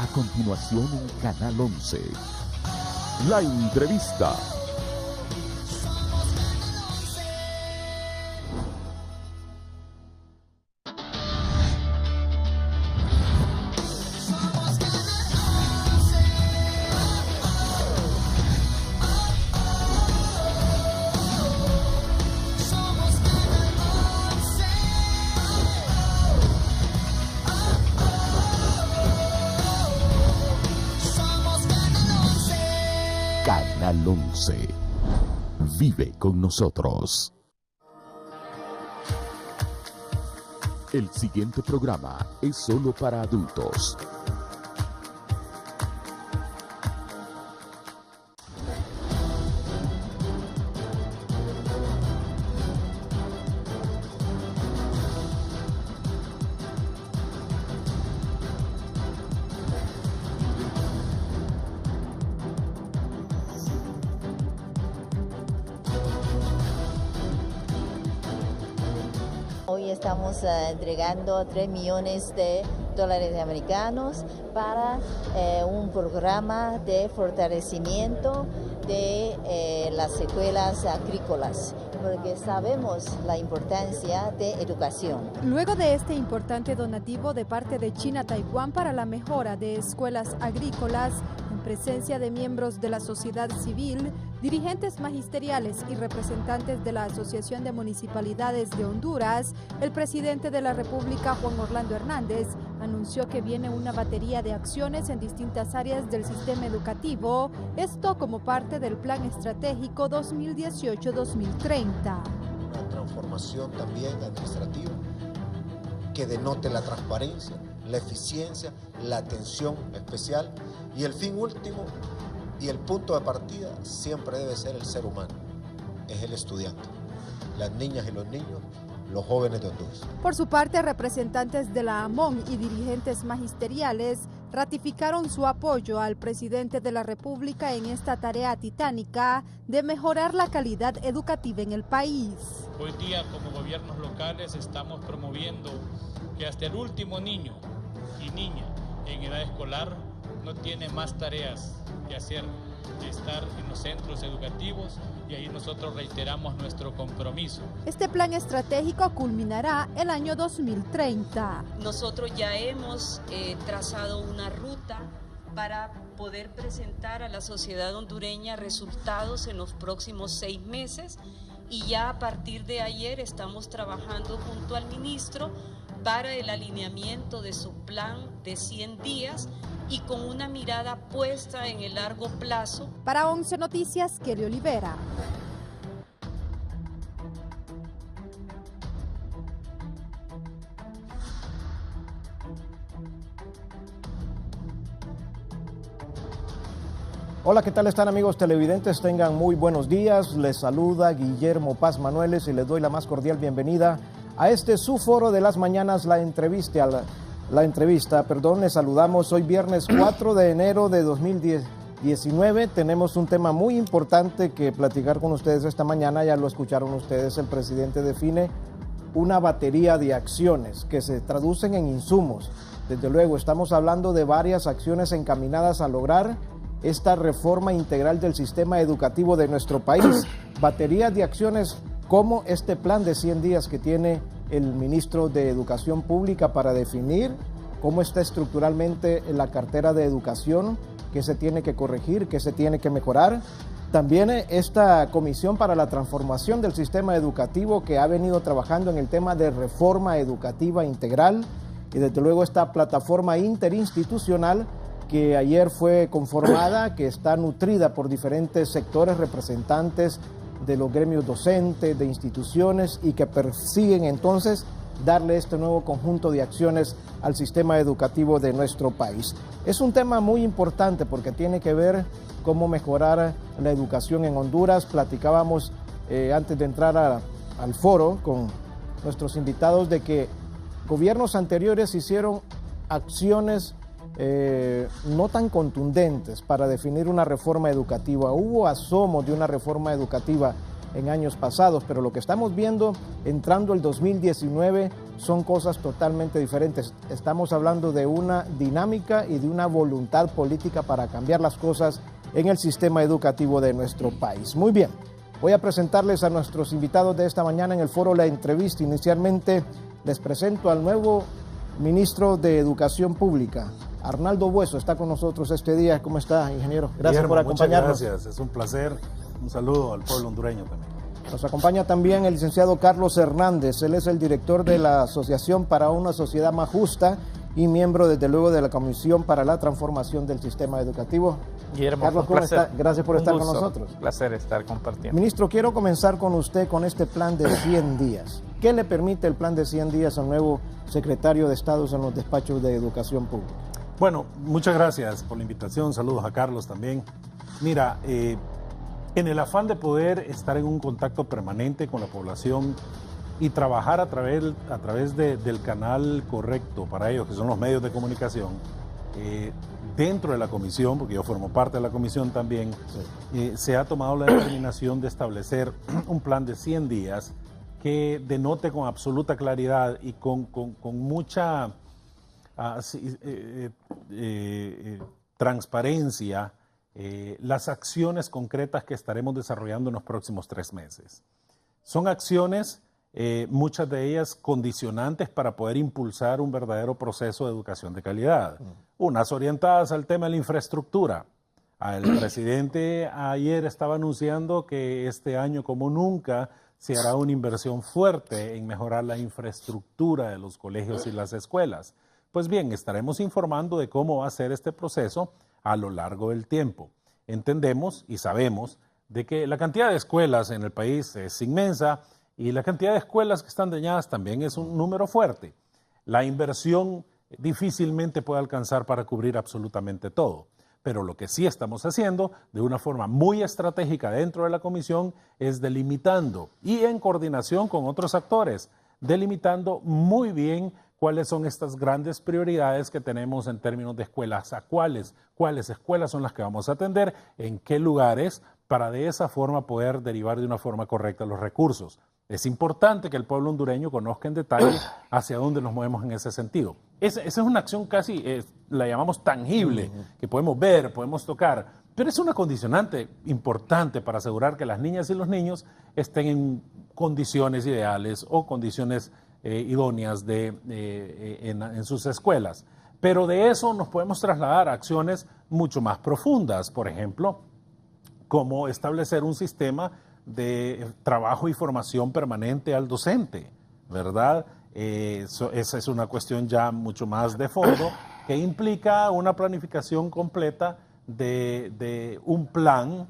A continuación en Canal 11, la entrevista. Canal 11. Vive con nosotros. El siguiente programa es solo para adultos. Hoy estamos entregando 3 millones de dólares americanos para un programa de fortalecimiento de las escuelas agrícolas, porque sabemos la importancia de educación. Luego de este importante donativo de parte de China-Taiwán para la mejora de escuelas agrícolas, en presencia de miembros de la sociedad civil, dirigentes magisteriales y representantes de la Asociación de Municipalidades de Honduras, el presidente de la República, Juan Orlando Hernández, anunció que viene una batería de acciones en distintas áreas del sistema educativo, esto como parte del Plan Estratégico 2018-2030. Una transformación también administrativa que denote la transparencia, la eficiencia, la atención especial y el fin último y el punto de partida siempre debe ser el ser humano, es el estudiante, las niñas y los niños, los jóvenes de Honduras. Por su parte, representantes de la AMON y dirigentes magisteriales ratificaron su apoyo al presidente de la República en esta tarea titánica de mejorar la calidad educativa en el país. Hoy día, como gobiernos locales, estamos promoviendo que hasta el último niño y niña en edad escolar no tiene más tareas que hacer de estar en los centros educativos, y ahí nosotros reiteramos nuestro compromiso. Este plan estratégico culminará el año 2030. Nosotros ya hemos trazado una ruta para poder presentar a la sociedad hondureña resultados en los próximos 6 meses, y ya a partir de ayer estamos trabajando junto al ministro para el alineamiento de su plan de 100 días y con una mirada puesta en el largo plazo. Para 11 Noticias, Kelly Olivera. Hola, ¿qué tal están, amigos televidentes? Tengan muy buenos días. Les saluda Guillermo Paz Manueles y les doy la más cordial bienvenida a este su foro de las mañanas, la entrevista. Les saludamos hoy viernes 4 de enero de 2019. Tenemos un tema muy importante que platicar con ustedes esta mañana. Ya lo escucharon ustedes, el presidente define una batería de acciones que se traducen en insumos. Desde luego, estamos hablando de varias acciones encaminadas a lograr esta reforma integral del sistema educativo de nuestro país. Baterías de acciones como este plan de 100 días que tiene el ministro de Educación Pública para definir cómo está estructuralmente la cartera de educación, qué se tiene que corregir, qué se tiene que mejorar. También esta comisión para la transformación del sistema educativo que ha venido trabajando en el tema de reforma educativa integral, y desde luego esta plataforma interinstitucional que ayer fue conformada, que está nutrida por diferentes sectores, representantes de los gremios docentes, de instituciones, y que persiguen entonces darle este nuevo conjunto de acciones al sistema educativo de nuestro país. Es un tema muy importante porque tiene que ver cómo mejorar la educación en Honduras. Platicábamos antes de entrar al foro con nuestros invitados de que gobiernos anteriores hicieron acciones no tan contundentes para definir una reforma educativa. Hubo asomos de una reforma educativa en años pasados, pero lo que estamos viendo entrando el 2019 son cosas totalmente diferentes. Estamos hablando de una dinámica y de una voluntad política para cambiar las cosas en el sistema educativo de nuestro país. Muy bien, voy a presentarles a nuestros invitados de esta mañana en el foro La Entrevista. Inicialmente les presento al nuevo ministro de Educación Pública, Arnaldo Bueso. Está con nosotros este día. ¿Cómo está, ingeniero? Gracias, Guillermo, por acompañarnos. Muchas gracias, es un placer. Un saludo al pueblo hondureño también. Nos acompaña también el licenciado Carlos Hernández. Él es el director de la Asociación para una Sociedad Más Justa y miembro, desde luego, de la Comisión para la Transformación del Sistema Educativo. Guillermo, Carlos, ¿cómo está? Gracias por estar con nosotros. Un placer estar compartiendo. Ministro, quiero comenzar con usted con este plan de 100 días. ¿Qué le permite el plan de 100 días al nuevo secretario de Estado en los despachos de Educación Pública? Bueno, muchas gracias por la invitación. Saludos a Carlos también. Mira, en el afán de poder estar en un contacto permanente con la población y trabajar a través del canal correcto para ellos, que son los medios de comunicación, dentro de la comisión, porque yo formo parte de la comisión también, se ha tomado la determinación de establecer un plan de 100 días que denote con absoluta claridad y con mucha transparencia las acciones concretas que estaremos desarrollando en los próximos 3 meses. Son acciones, muchas de ellas condicionantes para poder impulsar un verdadero proceso de educación de calidad. Unas orientadas al tema de la infraestructura. El presidente ayer estaba anunciando que este año, como nunca, se hará una inversión fuerte en mejorar la infraestructura de los colegios y las escuelas. Pues bien, estaremos informando de cómo va a ser este proceso a lo largo del tiempo. Entendemos y sabemos de que la cantidad de escuelas en el país es inmensa y la cantidad de escuelas que están dañadas también es un número fuerte. La inversión difícilmente puede alcanzar para cubrir absolutamente todo, pero lo que sí estamos haciendo de una forma muy estratégica dentro de la comisión es delimitando y en coordinación con otros actores, delimitando muy bien cuáles son estas grandes prioridades que tenemos en términos de escuelas, a cuáles escuelas son las que vamos a atender, en qué lugares, para de esa forma poder derivar de una forma correcta los recursos. Es importante que el pueblo hondureño conozca en detalle hacia dónde nos movemos en ese sentido. Esa es una acción casi, la llamamos tangible, que podemos ver, podemos tocar, pero es una condicionante importante para asegurar que las niñas y los niños estén en condiciones ideales o condiciones idóneas en sus escuelas. Pero de eso nos podemos trasladar a acciones mucho más profundas, por ejemplo, como establecer un sistema de trabajo y formación permanente al docente, ¿verdad? Esa es una cuestión ya mucho más de fondo que implica una planificación completa de un plan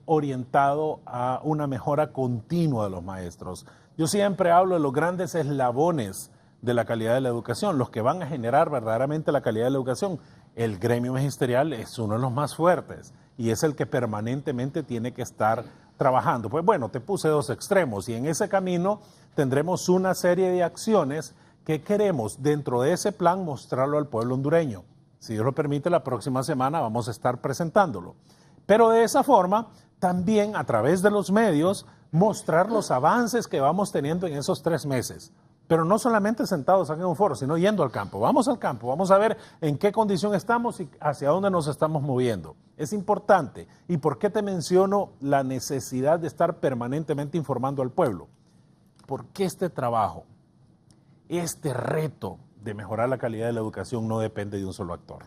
orientado a una mejora continua de los maestros. Yo siempre hablo de los grandes eslabones de la calidad de la educación, los que van a generar verdaderamente la calidad de la educación. El gremio magisterial es uno de los más fuertes y es el que permanentemente tiene que estar trabajando. Pues bueno, te puse 2 extremos y en ese camino tendremos una serie de acciones que queremos dentro de ese plan mostrarlo al pueblo hondureño. Si Dios lo permite, la próxima semana vamos a estar presentándolo. Pero de esa forma, también a través de los medios, mostrar los avances que vamos teniendo en esos 3 meses. Pero no solamente sentados aquí en un foro, sino yendo al campo. Vamos al campo, vamos a ver en qué condición estamos y hacia dónde nos estamos moviendo. Es importante. ¿Y por qué te menciono la necesidad de estar permanentemente informando al pueblo? Porque este trabajo, este reto de mejorar la calidad de la educación no depende de un solo actor.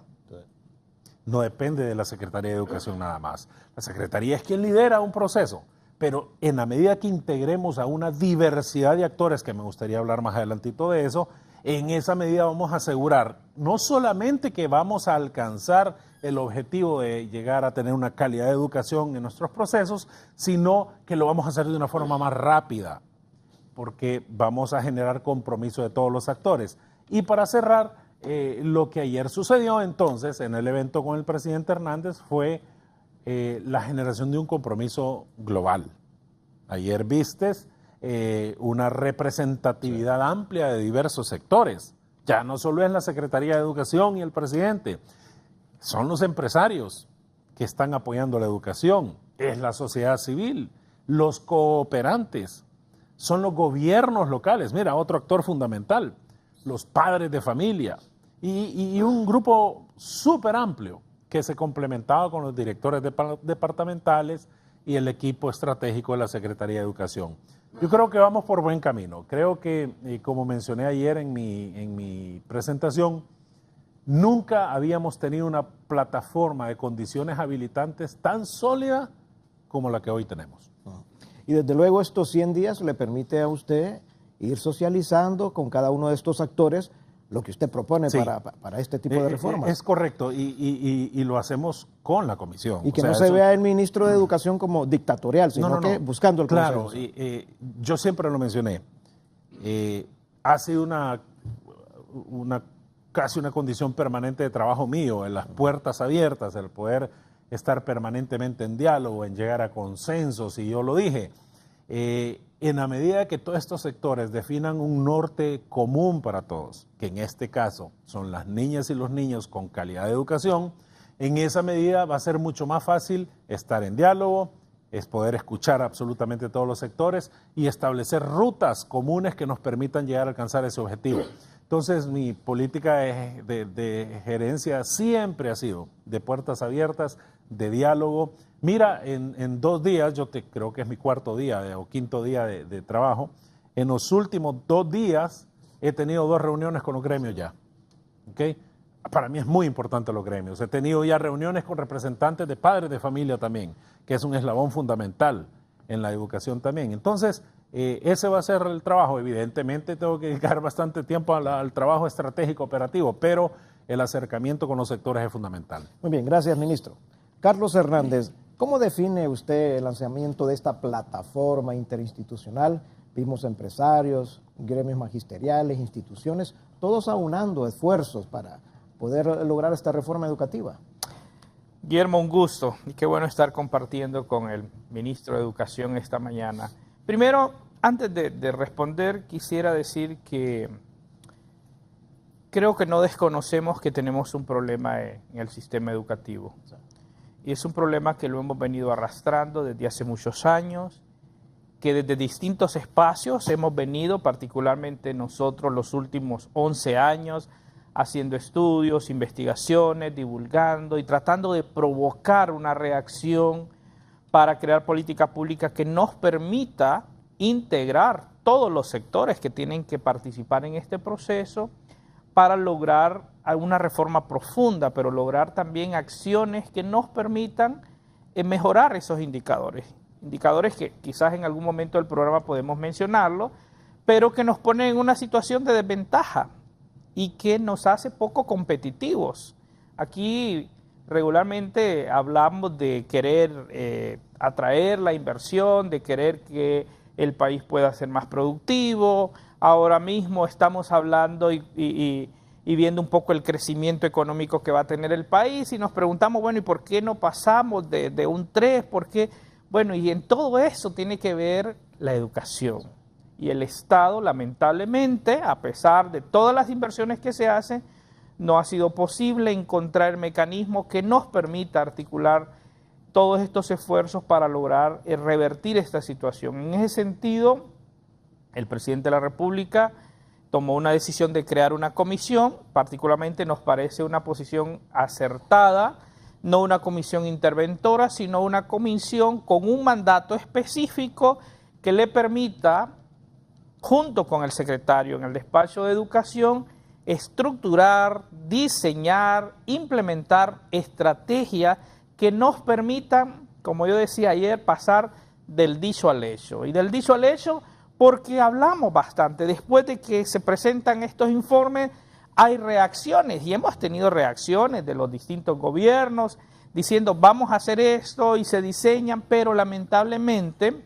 No depende de la Secretaría de Educación nada más. La Secretaría es quien lidera un proceso. Pero en la medida que integremos a una diversidad de actores, que me gustaría hablar más adelantito de eso, en esa medida vamos a asegurar no solamente que vamos a alcanzar el objetivo de llegar a tener una calidad de educación en nuestros procesos, sino que lo vamos a hacer de una forma más rápida, porque vamos a generar compromiso de todos los actores. Y para cerrar, lo que ayer sucedió entonces en el evento con el presidente Hernández fue la generación de un compromiso global. Ayer vistes una representatividad amplia de diversos sectores. Ya no solo es la Secretaría de Educación y el presidente, son los empresarios que están apoyando la educación, es la sociedad civil, los cooperantes, son los gobiernos locales. Mira, otro actor fundamental, los padres de familia y un grupo súper amplio que se complementaba con los directores departamentales y el equipo estratégico de la Secretaría de Educación. Yo creo que vamos por buen camino. Creo que, como mencioné ayer en mi presentación, nunca habíamos tenido una plataforma de condiciones habilitantes tan sólida como la que hoy tenemos. Y desde luego estos 100 días le permite a usted ir socializando con cada uno de estos actores lo que usted propone Sí. para este tipo de reformas. Es correcto, y lo hacemos con la comisión. Y que O sea, no se eso- vea el ministro de Educación como dictatorial, sino que buscando el Claro, consenso. yo siempre lo mencioné. Ha sido casi una condición permanente de trabajo mío, en las puertas abiertas, el poder estar permanentemente en diálogo, en llegar a consensos, y yo lo dije. En la medida que todos estos sectores definan un norte común para todos, que en este caso son las niñas y los niños con calidad de educación, en esa medida va a ser mucho más fácil estar en diálogo, es poder escuchar absolutamente todos los sectores y establecer rutas comunes que nos permitan llegar a alcanzar ese objetivo. Entonces, mi política de gerencia siempre ha sido de puertas abiertas, de diálogo. Mira, en 2 días, creo que es mi cuarto día o quinto día de trabajo, en los últimos 2 días he tenido 2 reuniones con los gremios ya. ¿Okay? Para mí es muy importante los gremios. He tenido ya reuniones con representantes de padres de familia también, que es un eslabón fundamental en la educación también. Entonces, ese va a ser el trabajo. Evidentemente tengo que dedicar bastante tiempo al trabajo estratégico operativo, pero el acercamiento con los sectores es fundamental. Muy bien, gracias, ministro. Carlos Hernández, ¿cómo define usted el lanzamiento de esta plataforma interinstitucional? Vimos empresarios, gremios magisteriales, instituciones, todos aunando esfuerzos para poder lograr esta reforma educativa. Guillermo, un gusto y qué bueno estar compartiendo con el ministro de Educación esta mañana. Primero, antes de responder, quisiera decir que creo que no desconocemos que tenemos un problema en el sistema educativo. Y es un problema que lo hemos venido arrastrando desde hace muchos años, que desde distintos espacios hemos venido, particularmente nosotros los últimos 11 años, haciendo estudios, investigaciones, divulgando y tratando de provocar una reacción para crear política pública que nos permita integrar todos los sectores que tienen que participar en este proceso para lograr una reforma profunda, pero lograr también acciones que nos permitan mejorar esos indicadores. Indicadores que quizás en algún momento del programa podemos mencionarlo, pero que nos ponen en una situación de desventaja y que nos hace poco competitivos. Aquí regularmente hablamos de querer atraer la inversión, de querer que el país pueda ser más productivo. Ahora mismo estamos hablando y viendo un poco el crecimiento económico que va a tener el país y nos preguntamos, bueno, ¿y por qué no pasamos de un 3? ¿Por qué? Bueno, y en todo eso tiene que ver la educación. Y el Estado, lamentablemente, a pesar de todas las inversiones que se hacen, no ha sido posible encontrar mecanismos que nos permita articular todos estos esfuerzos para lograr revertir esta situación. En ese sentido, el presidente de la República tomó una decisión de crear una comisión, particularmente nos parece una posición acertada, no una comisión interventora, sino una comisión con un mandato específico que le permita, junto con el secretario en el despacho de Educación, estructurar, diseñar, implementar estrategias que nos permitan, como yo decía ayer, pasar del dicho al hecho. Y del dicho al hecho porque hablamos bastante. Después de que se presentan estos informes, hay reacciones y hemos tenido reacciones de los distintos gobiernos diciendo vamos a hacer esto y se diseñan, pero lamentablemente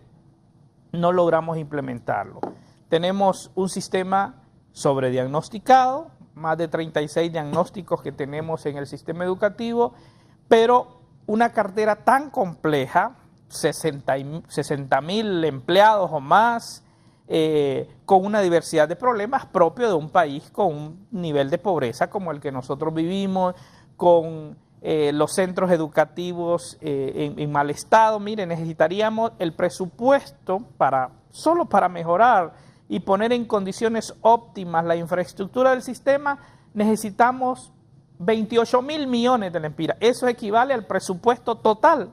no logramos implementarlo. Tenemos un sistema sobrediagnosticado, más de 36 diagnósticos que tenemos en el sistema educativo, pero una cartera tan compleja, 60.000 empleados o más, con una diversidad de problemas propios de un país con un nivel de pobreza como el que nosotros vivimos, con los centros educativos en mal estado. Mire, necesitaríamos el presupuesto para solo para mejorar y poner en condiciones óptimas la infraestructura del sistema, necesitamos 28.000 millones de lempiras. Eso equivale al presupuesto total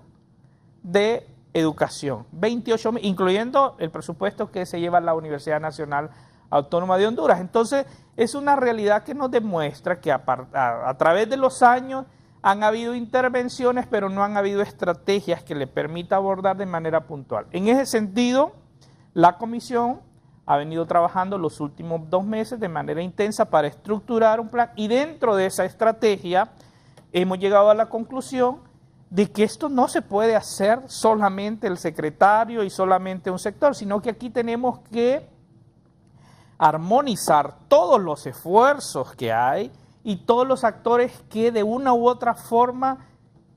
de educación, 28.000, incluyendo el presupuesto que se lleva la Universidad Nacional Autónoma de Honduras. Entonces, es una realidad que nos demuestra que a través de los años han habido intervenciones, pero no han habido estrategias que le permita abordar de manera puntual. En ese sentido, la Comisión ha venido trabajando los últimos 2 meses de manera intensa para estructurar un plan, y dentro de esa estrategia hemos llegado a la conclusión de que esto no se puede hacer solamente el secretario y solamente un sector, sino que aquí tenemos que armonizar todos los esfuerzos que hay y todos los actores que de una u otra forma,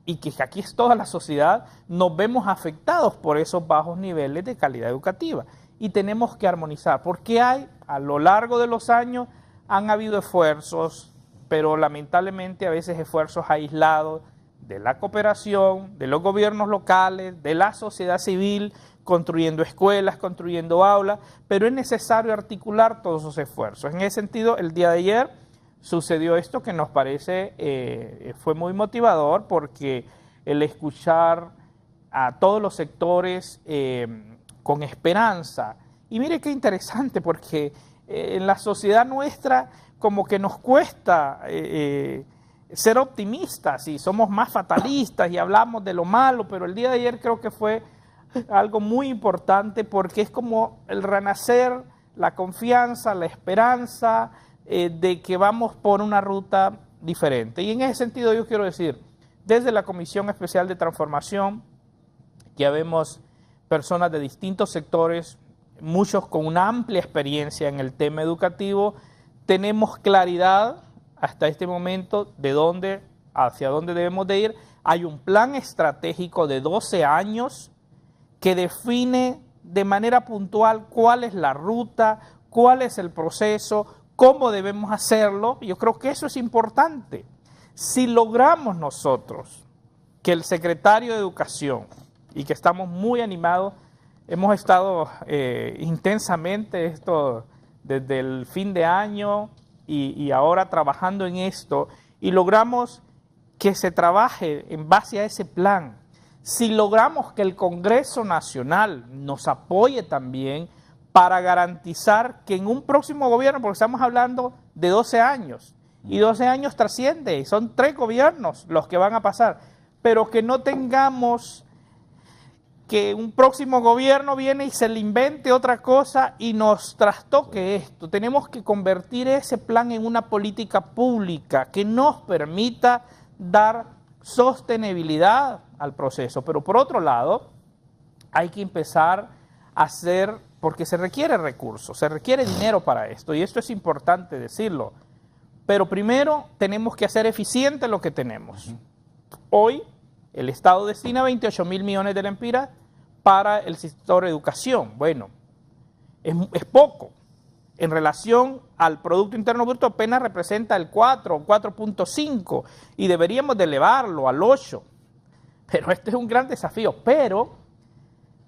y que aquí es toda la sociedad, nos vemos afectados por esos bajos niveles de calidad educativa. Y tenemos que armonizar, porque a lo largo de los años han habido esfuerzos, pero lamentablemente a veces esfuerzos aislados de la cooperación, de los gobiernos locales, de la sociedad civil, construyendo escuelas, construyendo aulas, pero es necesario articular todos esos esfuerzos. En ese sentido, el día de ayer sucedió esto que nos parece, fue muy motivador, porque el escuchar a todos los sectores con esperanza, y mire qué interesante, porque en la sociedad nuestra como que nos cuesta ser optimistas y somos más fatalistas y hablamos de lo malo, pero el día de ayer creo que fue algo muy importante, porque es como el renacer, la confianza, la esperanza de que vamos por una ruta diferente. Y en ese sentido yo quiero decir, desde la Comisión Especial de Transformación, que habemos personas de distintos sectores, muchos con una amplia experiencia en el tema educativo, tenemos claridad hasta este momento de hacia dónde debemos de ir. Hay un plan estratégico de 12 años que define de manera puntual cuál es la ruta, cuál es el proceso, cómo debemos hacerlo. Yo creo que eso es importante. Si logramos nosotros que el secretario de Educación, y que estamos muy animados, hemos estado intensamente esto desde el fin de año y ahora trabajando en esto, y logramos que se trabaje en base a ese plan. Si logramos que el Congreso Nacional nos apoye también para garantizar que en un próximo gobierno, porque estamos hablando de 12 años, y 12 años trasciende, son 3 gobiernos los que van a pasar, pero que no tengamos que un próximo gobierno viene y se le invente otra cosa y nos trastoque esto. Tenemos que convertir ese plan en una política pública que nos permita dar sostenibilidad al proceso. Pero por otro lado, hay que empezar a hacer, porque se requiere recursos, se requiere dinero para esto, y esto es importante decirlo. Pero primero tenemos que hacer eficiente lo que tenemos. Hoy el Estado destina 28.000 millones de lempiras para el sector educación. Bueno, es poco. En relación al Producto Interno Bruto apenas representa el 4 o 4.5 y deberíamos de elevarlo al 8. Pero este es un gran desafío. Pero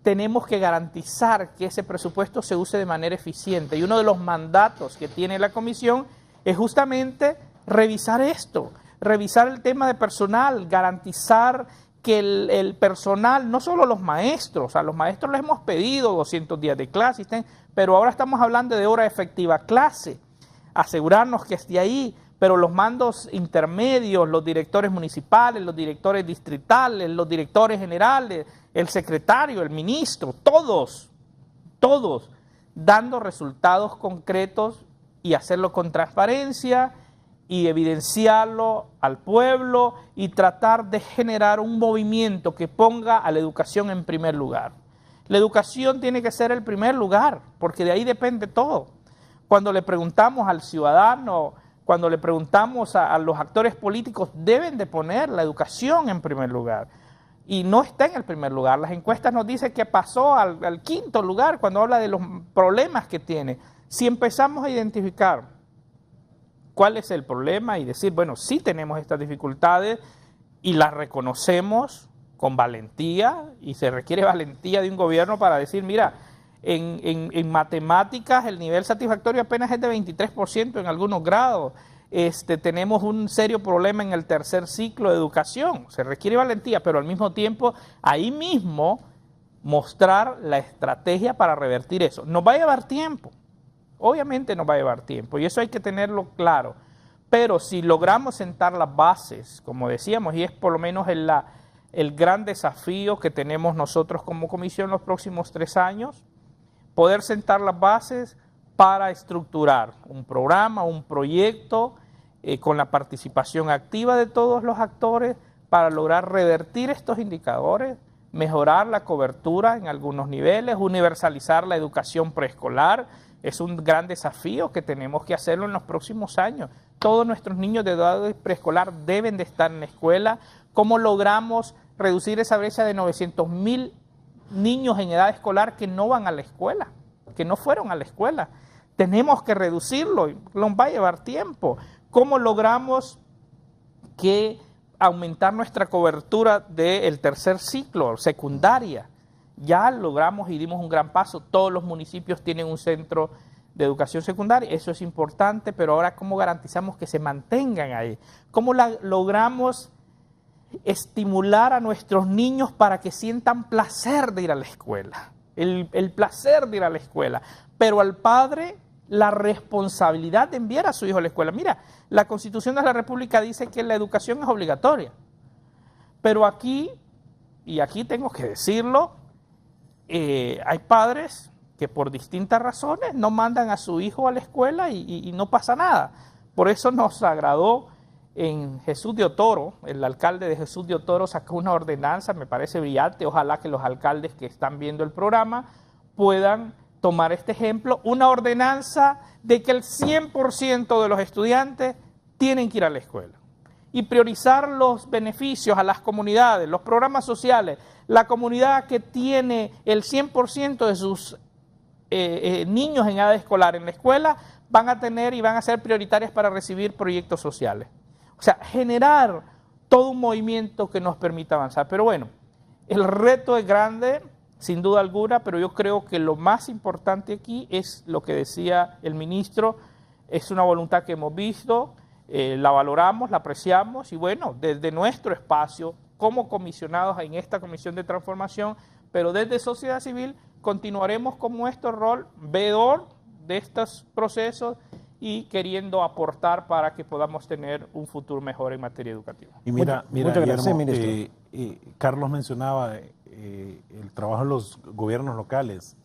tenemos que garantizar que ese presupuesto se use de manera eficiente. Y uno de los mandatos que tiene la Comisión es justamente revisar esto, revisar el tema de personal, garantizar que el personal, no solo los maestros, a los maestros les hemos pedido 200 días de clase, pero ahora estamos hablando de hora efectiva clase, asegurarnos que esté ahí, pero los mandos intermedios, los directores municipales, los directores distritales, los directores generales, el secretario, el ministro, todos dando resultados concretos y hacerlo con transparencia y evidenciarlo al pueblo y tratar de generar un movimiento que ponga a la educación en primer lugar. La educación tiene que ser el primer lugar, porque de ahí depende todo. Cuando le preguntamos al ciudadano, cuando le preguntamos a los actores políticos, deben de poner la educación en primer lugar. Y no está en el primer lugar. Las encuestas nos dicen que pasó al 5º lugar cuando habla de los problemas que tiene. Si empezamos a identificar cuál es el problema y decir, bueno, sí tenemos estas dificultades y las reconocemos con valentía, y se requiere valentía de un gobierno para decir, mira, En matemáticas el nivel satisfactorio apenas es de 23% en algunos grados. Tenemos un serio problema en el tercer ciclo de educación. Se requiere valentía, pero al mismo tiempo ahí mismo mostrar la estrategia para revertir eso. Nos va a llevar tiempo, obviamente nos va a llevar tiempo y eso hay que tenerlo claro. Pero si logramos sentar las bases, como decíamos, y es por lo menos el gran desafío que tenemos nosotros como comisión los próximos 3 años, poder sentar las bases para estructurar un programa, un proyecto con la participación activa de todos los actores para lograr revertir estos indicadores, mejorar la cobertura en algunos niveles, universalizar la educación preescolar. Es un gran desafío que tenemos que hacerlo en los próximos años. Todos nuestros niños de edad preescolar deben de estar en la escuela. ¿Cómo logramos reducir esa brecha de 900,000 niños en edad escolar que no van a la escuela, que no fueron a la escuela? Tenemos que reducirlo, nos va a llevar tiempo. ¿Cómo logramos aumentar nuestra cobertura del tercer ciclo, secundaria? Ya logramos y dimos un gran paso. Todos los municipios tienen un centro de educación secundaria, eso es importante, pero ahora ¿cómo garantizamos que se mantengan ahí? ¿Cómo logramos estimular a nuestros niños para que sientan placer de ir a la escuela? El placer de ir a la escuela, pero al padre la responsabilidad de enviar a su hijo a la escuela. Mira, la Constitución de la República dice que la educación es obligatoria, pero aquí, y aquí tengo que decirlo, hay padres que por distintas razones no mandan a su hijo a la escuela y no pasa nada. Por eso nos agradó en Jesús de Otoro, el alcalde de Jesús de Otoro sacó una ordenanza, me parece brillante, ojalá que los alcaldes que están viendo el programa puedan tomar este ejemplo, una ordenanza de que el 100% de los estudiantes tienen que ir a la escuela y priorizar los beneficios a las comunidades, los programas sociales. La comunidad que tiene el 100% de sus niños en edad escolar en la escuela van a tener y van a ser prioritarias para recibir proyectos sociales. O sea, generar todo un movimiento que nos permita avanzar. Pero bueno, el reto es grande, sin duda alguna, pero yo creo que lo más importante aquí es lo que decía el ministro, es una voluntad que hemos visto, la valoramos, la apreciamos y bueno, desde nuestro espacio, como comisionados en esta comisión de transformación, pero desde sociedad civil continuaremos con nuestro rol veedor de estos procesos y queriendo aportar para que podamos tener un futuro mejor en materia educativa. Y mira, muchas gracias, Guillermo, ministro. Carlos mencionaba el trabajo de los gobiernos locales.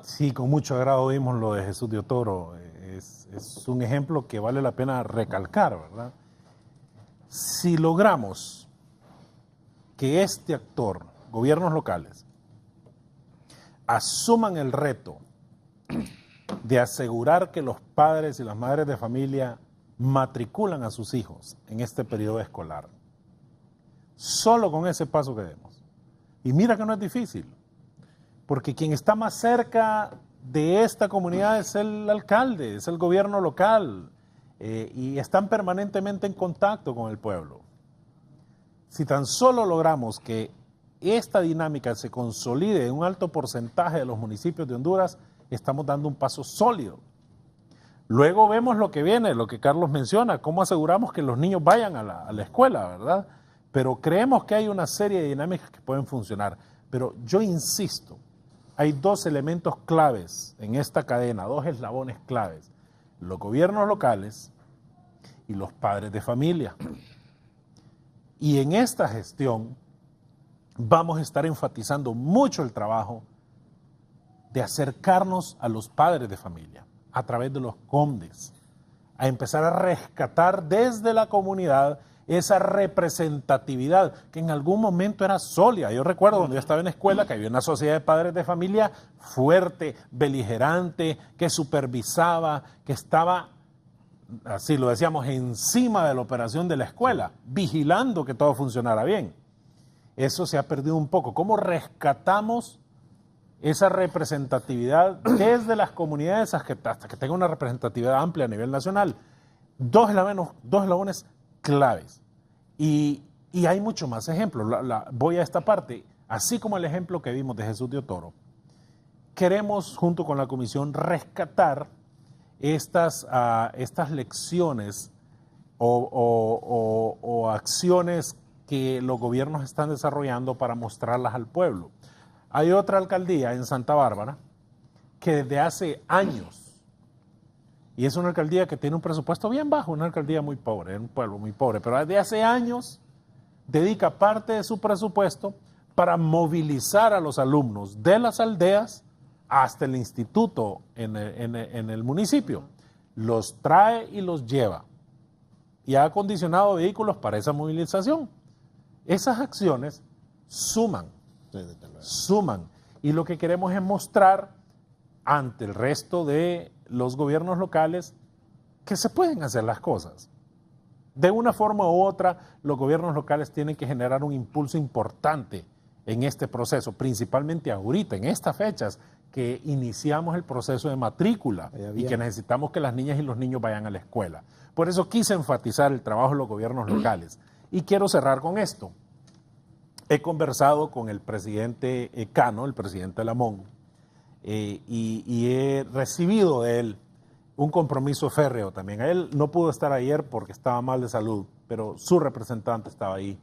Sí, con mucho agrado vimos lo de Jesús de Otoro. Es un ejemplo que vale la pena recalcar, ¿verdad? Si logramos que este actor, gobiernos locales, asuman el reto de asegurar que los padres y las madres de familia matriculan a sus hijos en este periodo escolar, solo con ese paso que demos. Y mira que no es difícil, porque quien está más cerca de esta comunidad es el alcalde, es el gobierno local, y están permanentemente en contacto con el pueblo. Si tan solo logramos que esta dinámica se consolide en un alto porcentaje de los municipios de Honduras, estamos dando un paso sólido. Luego vemos lo que viene, lo que Carlos menciona, cómo aseguramos que los niños vayan a la escuela, ¿verdad? Pero creemos que hay una serie de dinámicas que pueden funcionar. Pero yo insisto, hay 2 elementos claves en esta cadena, 2 eslabones claves. Los gobiernos locales y los padres de familia. Y en esta gestión vamos a estar enfatizando mucho el trabajo de acercarnos a los padres de familia a través de los COMDES, a empezar a rescatar desde la comunidad esa representatividad que en algún momento era sólida. Yo recuerdo cuando yo estaba en la escuela que había una sociedad de padres de familia fuerte, beligerante, que supervisaba, que estaba, así lo decíamos, encima de la operación de la escuela, vigilando que todo funcionara bien. Eso se ha perdido un poco. ¿Cómo rescatamos esa representatividad desde las comunidades hasta que tenga una representatividad amplia a nivel nacional? 2 eslabones claves. Y hay mucho más ejemplos. Voy a esta parte. Así como el ejemplo que vimos de Jesús de Otoro, queremos, junto con la comisión, rescatar estas lecciones o acciones que los gobiernos están desarrollando para mostrarlas al pueblo. Hay otra alcaldía en Santa Bárbara que desde hace años, y es una alcaldía que tiene un presupuesto bien bajo, una alcaldía muy pobre, un pueblo muy pobre, pero desde hace años dedica parte de su presupuesto para movilizar a los alumnos de las aldeas hasta el instituto en el municipio. Los trae y los lleva. Y ha acondicionado vehículos para esa movilización. Esas acciones suman. Suman. Y lo que queremos es mostrar ante el resto de los gobiernos locales que se pueden hacer las cosas. De una forma u otra, los gobiernos locales tienen que generar un impulso importante en este proceso, principalmente ahorita, en estas fechas, que iniciamos el proceso de matrícula y que necesitamos que las niñas y los niños vayan a la escuela. Por eso quise enfatizar el trabajo de los gobiernos locales. Y quiero cerrar con esto. He conversado con el presidente Cano, el presidente de la MON, y he recibido de él un compromiso férreo también. Él no pudo estar ayer porque estaba mal de salud, pero su representante estaba ahí.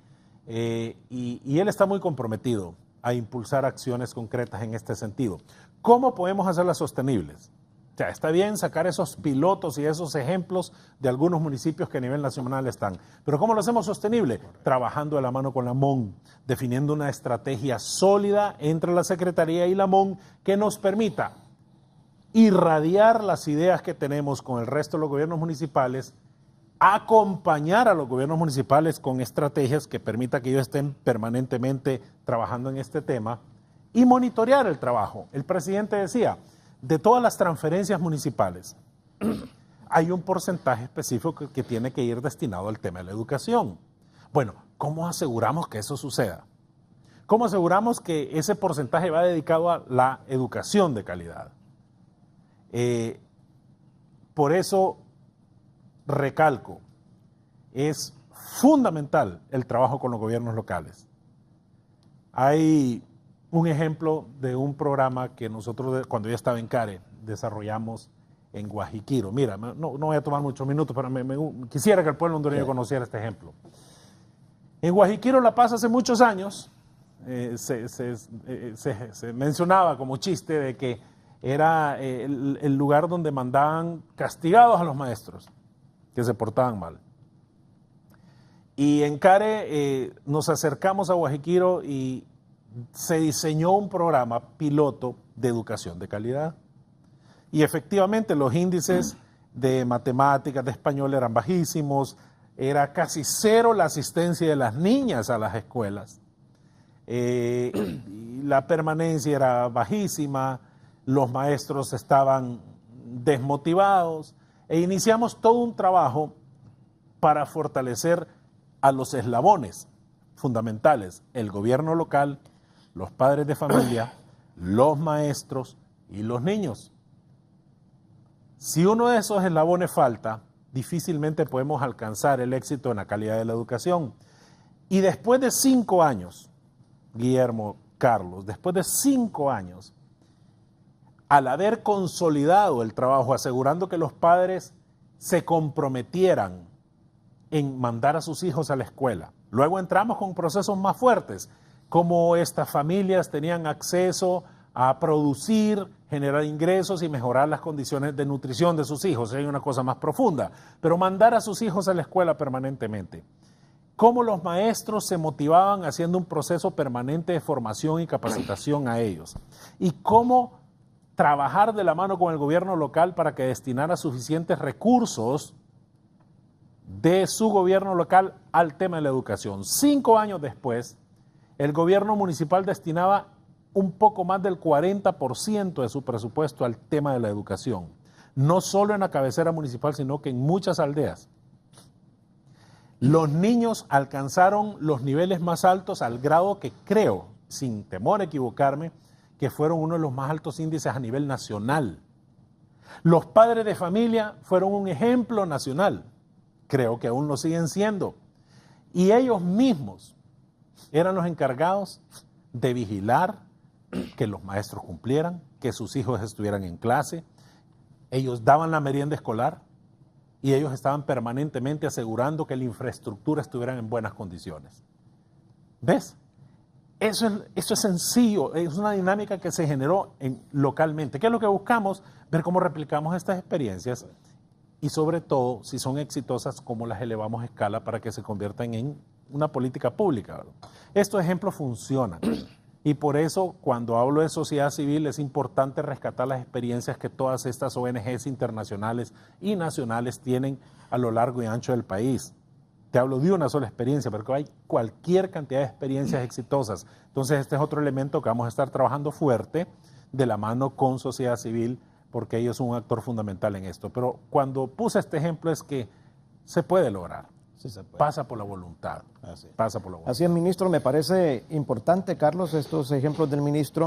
Y él está muy comprometido a impulsar acciones concretas en este sentido. ¿Cómo podemos hacerlas sostenibles? O sea, está bien sacar esos pilotos y esos ejemplos de algunos municipios que a nivel nacional están, pero ¿cómo lo hacemos sostenible? Trabajando de la mano con la MON, definiendo una estrategia sólida entre la Secretaría y la MON que nos permita irradiar las ideas que tenemos con el resto de los gobiernos municipales, acompañar a los gobiernos municipales con estrategias que permita que ellos estén permanentemente trabajando en este tema y monitorear el trabajo. El presidente decía, de todas las transferencias municipales, hay un porcentaje específico que tiene que ir destinado al tema de la educación. Bueno, ¿cómo aseguramos que eso suceda? ¿Cómo aseguramos que ese porcentaje va dedicado a la educación de calidad? Por eso recalco, es fundamental el trabajo con los gobiernos locales. Hay un ejemplo de un programa que nosotros, cuando yo estaba en CARE, desarrollamos en Guajiquiro. Mira, no voy a tomar muchos minutos, pero quisiera que el pueblo hondureño conociera este ejemplo. En Guajiquiro, La Paz, hace muchos años, se mencionaba como chiste de que era el lugar donde mandaban castigados a los maestros que se portaban mal. Y en CARE nos acercamos a Guajiquiro y se diseñó un programa piloto de educación de calidad. Y efectivamente los índices de matemáticas, de español eran bajísimos, era casi cero la asistencia de las niñas a las escuelas. Y la permanencia era bajísima, los maestros estaban desmotivados e iniciamos todo un trabajo para fortalecer a los eslabones fundamentales, el gobierno local, los padres de familia, los maestros y los niños. Si uno de esos eslabones falta, difícilmente podemos alcanzar el éxito en la calidad de la educación. Y después de 5 años, Guillermo, Carlos, después de 5 años, al haber consolidado el trabajo, asegurando que los padres se comprometieran en mandar a sus hijos a la escuela, luego entramos con procesos más fuertes, como estas familias tenían acceso a producir, generar ingresos y mejorar las condiciones de nutrición de sus hijos. Hay una cosa más profunda, pero mandar a sus hijos a la escuela permanentemente. Cómo los maestros se motivaban haciendo un proceso permanente de formación y capacitación a ellos. Y cómo trabajar de la mano con el gobierno local para que destinara suficientes recursos de su gobierno local al tema de la educación. 5 años después, el gobierno municipal destinaba un poco más del 40% de su presupuesto al tema de la educación. No solo en la cabecera municipal, sino que en muchas aldeas. Los niños alcanzaron los niveles más altos al grado que creo, sin temor a equivocarme, que fueron uno de los más altos índices a nivel nacional. Los padres de familia fueron un ejemplo nacional. Creo que aún lo siguen siendo. Y ellos mismos eran los encargados de vigilar, que los maestros cumplieran, que sus hijos estuvieran en clase. Ellos daban la merienda escolar y ellos estaban permanentemente asegurando que la infraestructura estuviera en buenas condiciones. ¿Ves? Eso es sencillo, es una dinámica que se generó localmente. ¿Qué es lo que buscamos? Ver cómo replicamos estas experiencias y sobre todo, si son exitosas, cómo las elevamos a escala para que se conviertan en una política pública, ¿verdad? Estos ejemplos funcionan y por eso cuando hablo de sociedad civil es importante rescatar las experiencias que todas estas ONGs internacionales y nacionales tienen a lo largo y ancho del país. Te hablo de una sola experiencia, pero hay cualquier cantidad de experiencias exitosas. Entonces este es otro elemento que vamos a estar trabajando fuerte de la mano con sociedad civil, porque ellos son un actor fundamental en esto. Pero cuando puse este ejemplo es que se puede lograr. Sí se puede. Pasa por la voluntad. Pasa por la voluntad. Así es, ministro. Me parece importante, Carlos, estos ejemplos del ministro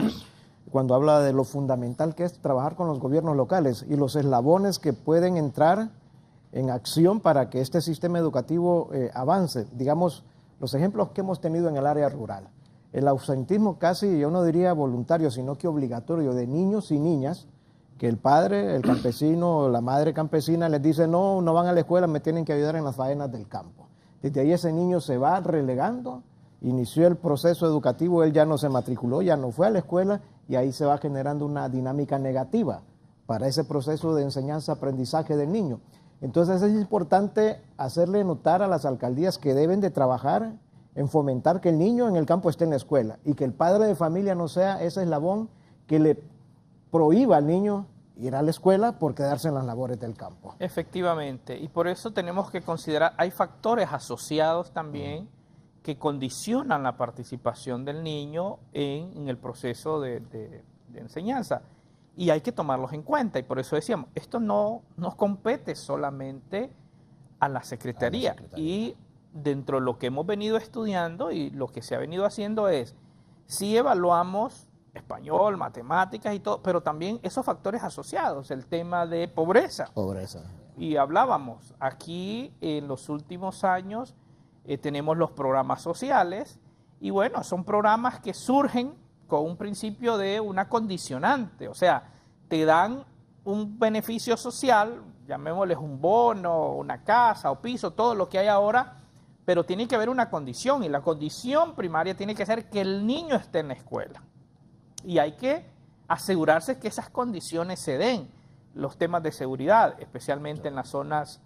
cuando habla de lo fundamental que es trabajar con los gobiernos locales y los eslabones que pueden entrar en acción para que este sistema educativo avance. Digamos, los ejemplos que hemos tenido en el área rural. El ausentismo casi, yo no diría voluntario, sino que obligatorio de niños y niñas, que el padre, el campesino, la madre campesina les dice, no van a la escuela, me tienen que ayudar en las faenas del campo. Desde ahí ese niño se va relegando, inició el proceso educativo, él ya no se matriculó, ya no fue a la escuela y ahí se va generando una dinámica negativa para ese proceso de enseñanza-aprendizaje del niño. Entonces es importante hacerle notar a las alcaldías que deben de trabajar en fomentar que el niño en el campo esté en la escuela y que el padre de familia no sea ese eslabón que le prohíba al niño ir a la escuela por quedarse en las labores del campo. Efectivamente, y por eso tenemos que considerar, hay factores asociados también que condicionan la participación del niño en el proceso de enseñanza. Y hay que tomarlos en cuenta, y por eso decíamos, esto no nos compete solamente a la Secretaría. Y dentro de lo que hemos venido estudiando y lo que se ha venido haciendo es, sí evaluamos español, matemáticas y todo, pero también esos factores asociados, el tema de pobreza. Y hablábamos, aquí en los últimos años tenemos los programas sociales, y bueno, son programas que surgen con un principio de una condicionante, o sea, te dan un beneficio social, llamémosles un bono, una casa o piso, todo lo que hay ahora, pero tiene que haber una condición, y la condición primaria tiene que ser que el niño esté en la escuela. Y hay que asegurarse que esas condiciones se den. Los temas de seguridad, especialmente en las zonas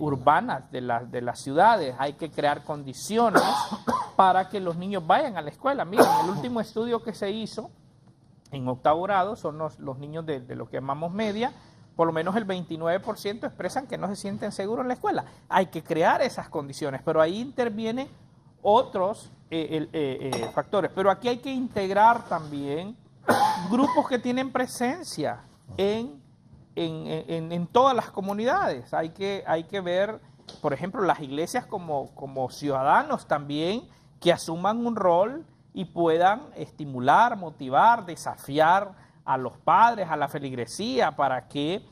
urbanas de las ciudades, hay que crear condiciones para que los niños vayan a la escuela. Miren, el último estudio que se hizo en octavo grado son los niños de lo que llamamos media, por lo menos el 29% expresan que no se sienten seguros en la escuela. Hay que crear esas condiciones, pero ahí intervienen otros factores. Pero aquí hay que integrar también grupos que tienen presencia en todas las comunidades. Hay que ver, por ejemplo, las iglesias como ciudadanos también que asuman un rol y puedan estimular, motivar, desafiar a los padres, a la feligresía, para que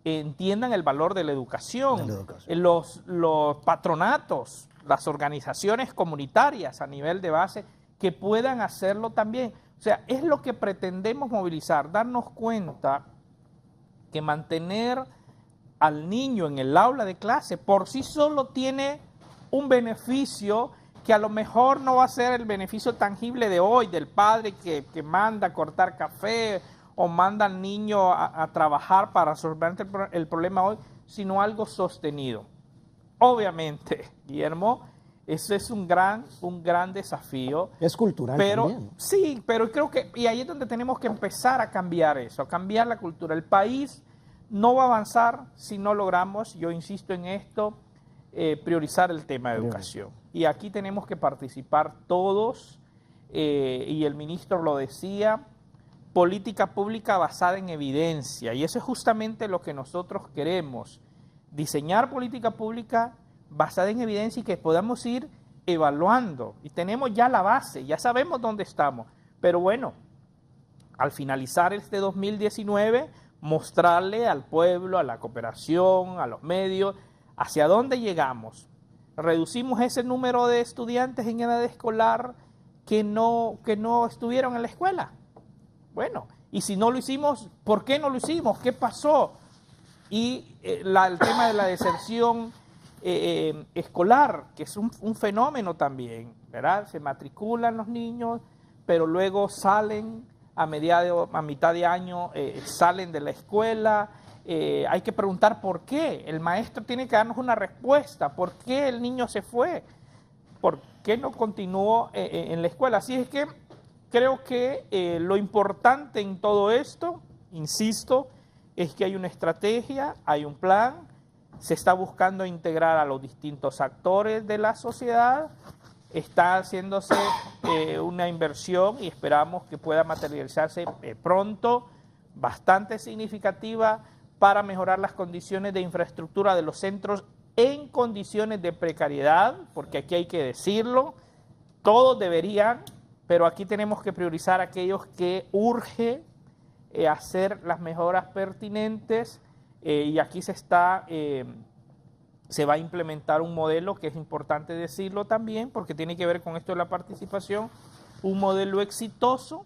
entiendan el valor de la educación. Los patronatos, las organizaciones comunitarias a nivel de base, que puedan hacerlo también. O sea, es lo que pretendemos movilizar, darnos cuenta que mantener al niño en el aula de clase por sí solo tiene un beneficio que a lo mejor no va a ser el beneficio tangible de hoy, del padre que manda a cortar café o manda al niño a trabajar para resolver el problema hoy, sino algo sostenido. Obviamente, Guillermo, ese es un gran desafío. Es cultural también. Sí, pero creo que, y ahí es donde tenemos que empezar a cambiar eso, a cambiar la cultura. El país no va a avanzar si no logramos, yo insisto en esto, priorizar el tema de educación. Y aquí tenemos que participar todos, y el ministro lo decía, política pública basada en evidencia, y eso es justamente lo que nosotros queremos, diseñar política pública basada en evidencia y que podamos ir evaluando, y tenemos ya la base, ya sabemos dónde estamos, pero bueno, al finalizar este 2019, mostrarle al pueblo, a la cooperación, a los medios, hacia dónde llegamos. Reducimos ese número de estudiantes en edad escolar que no estuvieron en la escuela. Bueno, y si no lo hicimos, ¿por qué no lo hicimos? ¿Qué pasó? Y el tema de la deserción escolar, que es un fenómeno también, ¿verdad? Se matriculan los niños, pero luego salen a mitad de año, salen de la escuela. Hay que preguntar por qué. El maestro tiene que darnos una respuesta. ¿Por qué el niño se fue? ¿Por qué no continuó en la escuela? Así es que creo que lo importante en todo esto, insisto, es que hay una estrategia, hay un plan, se está buscando integrar a los distintos actores de la sociedad, está haciéndose una inversión y esperamos que pueda materializarse pronto, bastante significativa, para mejorar las condiciones de infraestructura de los centros en condiciones de precariedad, porque aquí hay que decirlo, todos deberían, pero aquí tenemos que priorizar aquellos que urge hacer las mejoras pertinentes, y aquí se va a implementar un modelo que es importante decirlo también, porque tiene que ver con esto de la participación, un modelo exitoso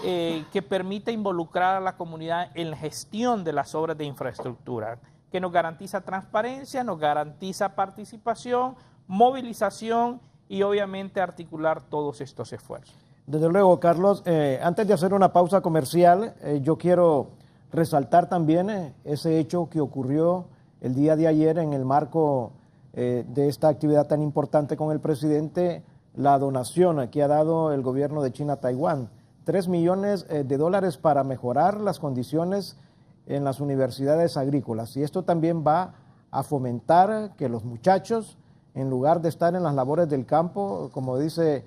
que permita involucrar a la comunidad en la gestión de las obras de infraestructura, que nos garantiza transparencia, nos garantiza participación, movilización y obviamente articular todos estos esfuerzos. Desde luego, Carlos, antes de hacer una pausa comercial, yo quiero resaltar también ese hecho que ocurrió el día de ayer en el marco de esta actividad tan importante con el presidente, la donación que ha dado el gobierno de China a Taiwán, $3 millones para mejorar las condiciones en las universidades agrícolas. Y esto también va a fomentar que los muchachos, en lugar de estar en las labores del campo, como dice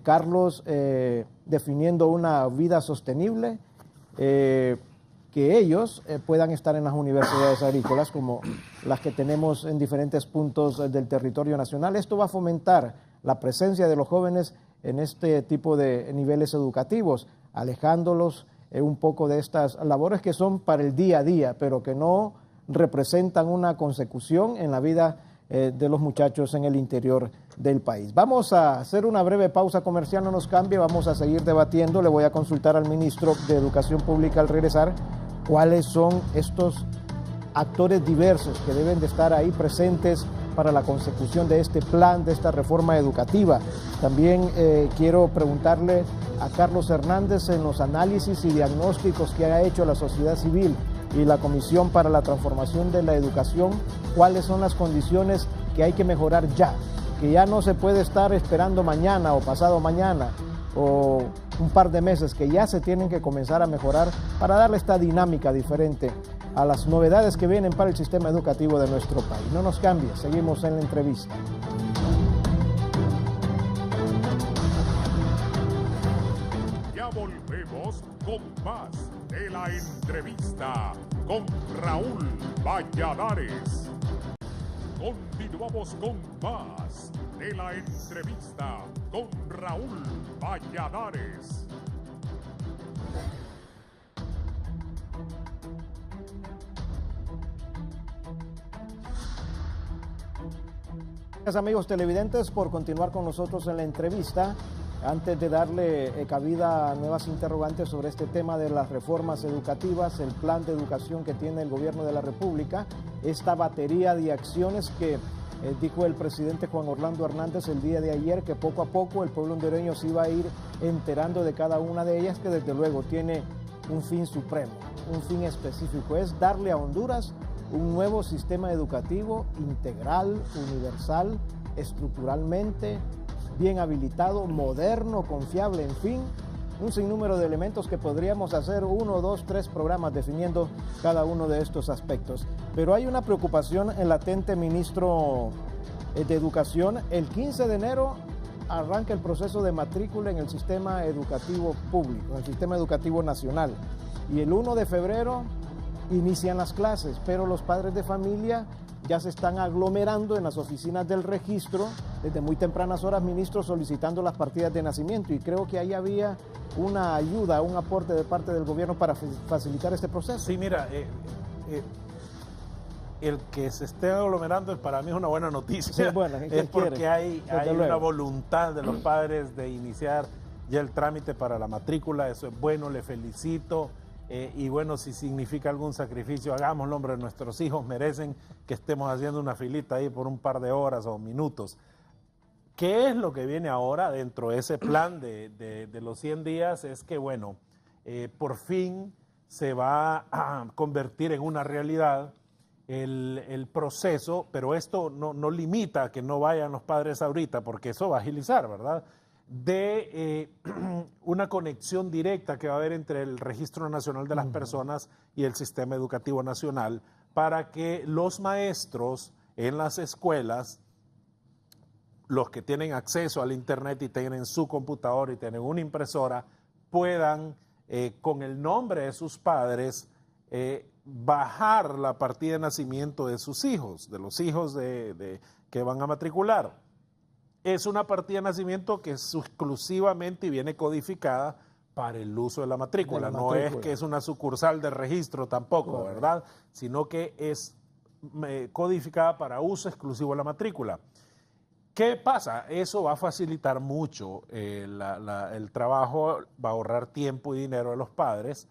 Carlos, definiendo una vida sostenible, que ellos puedan estar en las universidades agrícolas como las que tenemos en diferentes puntos del territorio nacional. Esto va a fomentar la presencia de los jóvenes en este tipo de niveles educativos, alejándolos un poco de estas labores que son para el día a día, pero que no representan una consecución en la vida de los muchachos en el interior del país. Vamos a hacer una breve pausa comercial, no nos cambie, vamos a seguir debatiendo. Le voy a consultar al ministro de Educación Pública al regresar cuáles son estos actores diversos que deben de estar ahí presentes para la consecución de este plan, de esta reforma educativa. También quiero preguntarle a Carlos Hernández en los análisis y diagnósticos que ha hecho la sociedad civil y la Comisión para la Transformación de la Educación, cuáles son las condiciones que hay que mejorar ya, que ya no se puede estar esperando mañana o pasado mañana o un par de meses, que ya se tienen que comenzar a mejorar para darle esta dinámica diferente a las novedades que vienen para el sistema educativo de nuestro país. No nos cambie, seguimos en la entrevista. Ya volvemos con más de la entrevista con Raúl Valladares. Continuamos con más de la entrevista con Raúl Valladares. Gracias, amigos televidentes, por continuar con nosotros en la entrevista. Antes de darle cabida a nuevas interrogantes sobre este tema de las reformas educativas, el plan de educación que tiene el gobierno de la República, esta batería de acciones que dijo el presidente Juan Orlando Hernández el día de ayer, que poco a poco el pueblo hondureño se iba a ir enterando de cada una de ellas, que desde luego tiene un fin supremo, un fin específico, es darle a Honduras un nuevo sistema educativo integral, universal, estructuralmente bien habilitado, moderno, confiable, en fin, un sinnúmero de elementos que podríamos hacer 1, 2, 3 programas definiendo cada uno de estos aspectos. Pero hay una preocupación en latente, ministro de Educación. El 15 de enero arranca el proceso de matrícula en el sistema educativo público, en el sistema educativo nacional. Y el 1 de febrero inician las clases, pero los padres de familia ya se están aglomerando en las oficinas del registro desde muy tempranas horas, ministro, solicitando las partidas de nacimiento, y creo que ahí había una ayuda, un aporte de parte del gobierno para facilitar este proceso. Sí, mira, el que se esté aglomerando para mí es una buena noticia. Sí, bueno, es porque hay una voluntad de los padres de iniciar ya el trámite para la matrícula, eso es bueno, le felicito. Y bueno, si significa algún sacrificio, hagámoslo, hombre, nuestros hijos merecen que estemos haciendo una filita ahí por un par de horas o minutos. ¿Qué es lo que viene ahora dentro de ese plan de los 100 días? Es que, bueno, por fin se va a convertir en una realidad el proceso, pero esto no limita a que no vayan los padres ahorita, porque eso va a agilizar, ¿verdad? De una conexión directa que va a haber entre el Registro Nacional de las Personas y el Sistema Educativo Nacional, para que los maestros en las escuelas, los que tienen acceso al internet y tienen su computador y tienen una impresora, puedan, con el nombre de sus padres, bajar la partida de nacimiento de sus hijos, de los hijos que van a matricular. Es una partida de nacimiento que es exclusivamente y viene codificada para el uso de la matrícula. No es que es una sucursal de registro tampoco, ¿verdad? Sino que es codificada para uso exclusivo de la matrícula. ¿Qué pasa? Eso va a facilitar mucho el trabajo, va a ahorrar tiempo y dinero de los padres,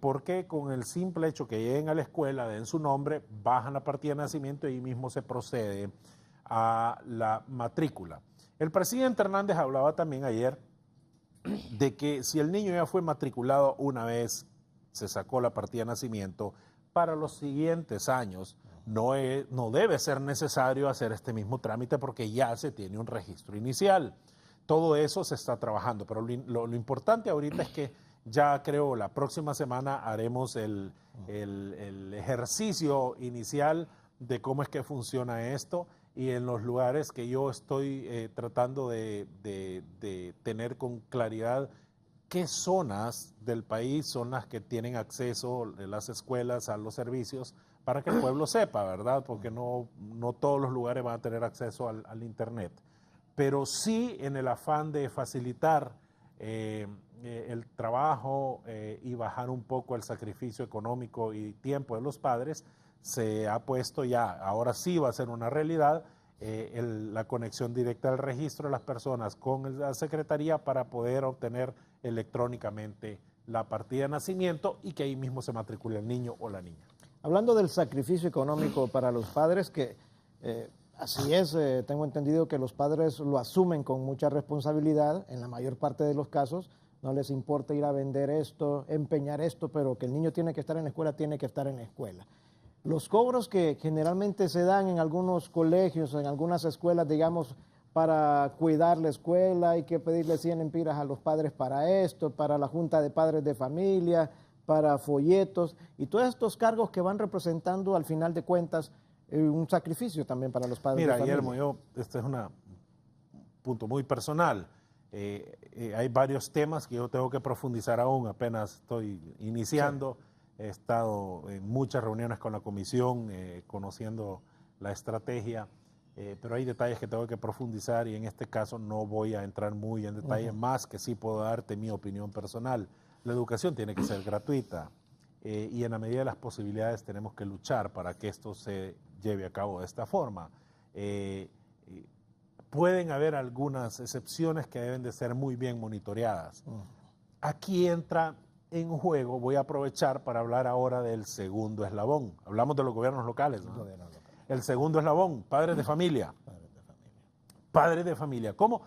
porque con el simple hecho que lleguen a la escuela, den su nombre, bajan la partida de nacimiento y ahí mismo se procede a la matrícula. El presidente Hernández hablaba también ayer de que si el niño ya fue matriculado una vez, se sacó la partida de nacimiento, para los siguientes años no debe ser necesario hacer este mismo trámite porque ya se tiene un registro inicial. Todo eso se está trabajando, pero lo importante ahorita es que ya creo la próxima semana haremos el ejercicio inicial de cómo es que funciona esto, y en los lugares que yo estoy tratando de tener con claridad qué zonas del país son las que tienen acceso de las escuelas a los servicios, para que el pueblo sepa, ¿verdad? Porque no todos los lugares van a tener acceso al internet. Pero sí, en el afán de facilitar el trabajo y bajar un poco el sacrificio económico y tiempo de los padres, se ha puesto ya, ahora sí va a ser una realidad, la conexión directa del registro de las personas con la Secretaría para poder obtener electrónicamente la partida de nacimiento y que ahí mismo se matricule el niño o la niña. Hablando del sacrificio económico para los padres, que así es, tengo entendido que los padres lo asumen con mucha responsabilidad en la mayor parte de los casos. No les importa ir a vender esto, empeñar esto, pero que el niño tiene que estar en la escuela, tiene que estar en la escuela. Los cobros que generalmente se dan en algunos colegios, en algunas escuelas, digamos, para cuidar la escuela, hay que pedirle 100 empiras a los padres para esto, para la junta de padres de familia, para folletos, y todos estos cargos que van representando al final de cuentas un sacrificio también para los padres de familia. Mira, Guillermo, este es un punto muy personal. Hay varios temas que yo tengo que profundizar aún, apenas estoy iniciando. Sí. He estado en muchas reuniones con la comisión, conociendo la estrategia, pero hay detalles que tengo que profundizar y en este caso no voy a entrar muy en detalle, más que sí puedo darte mi opinión personal. La educación tiene que ser gratuita y en la medida de las posibilidades tenemos que luchar para que esto se lleve a cabo de esta forma. Pueden haber algunas excepciones que deben de ser muy bien monitoreadas. Aquí entra en juego, voy a aprovechar para hablar ahora del segundo eslabón. Hablamos de los gobiernos locales, ¿no? El segundo eslabón, padres de familia. Padres de familia. ¿Cómo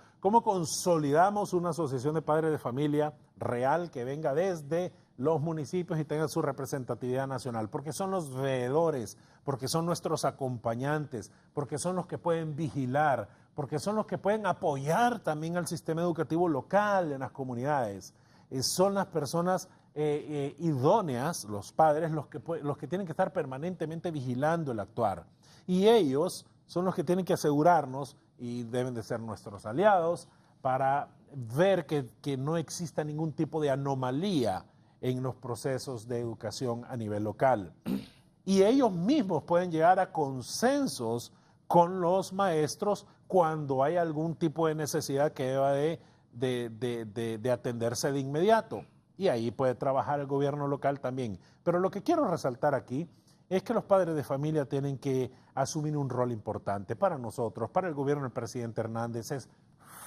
consolidamos una asociación de padres de familia real que venga desde los municipios y tenga su representatividad nacional? Porque son los veedores, porque son nuestros acompañantes, porque son los que pueden vigilar, porque son los que pueden apoyar también al sistema educativo local en las comunidades. Son las personas idóneas, los padres, los que tienen que estar permanentemente vigilando el actuar. Y ellos son los que tienen que asegurarnos, y deben de ser nuestros aliados, para ver que no exista ningún tipo de anomalía en los procesos de educación a nivel local. Y ellos mismos pueden llegar a consensos con los maestros cuando hay algún tipo de necesidad que deba de atenderse de inmediato. Y ahí puede trabajar el gobierno local también. Pero lo que quiero resaltar aquí es que los padres de familia tienen que asumir un rol importante para nosotros, para el gobierno del presidente Hernández. Es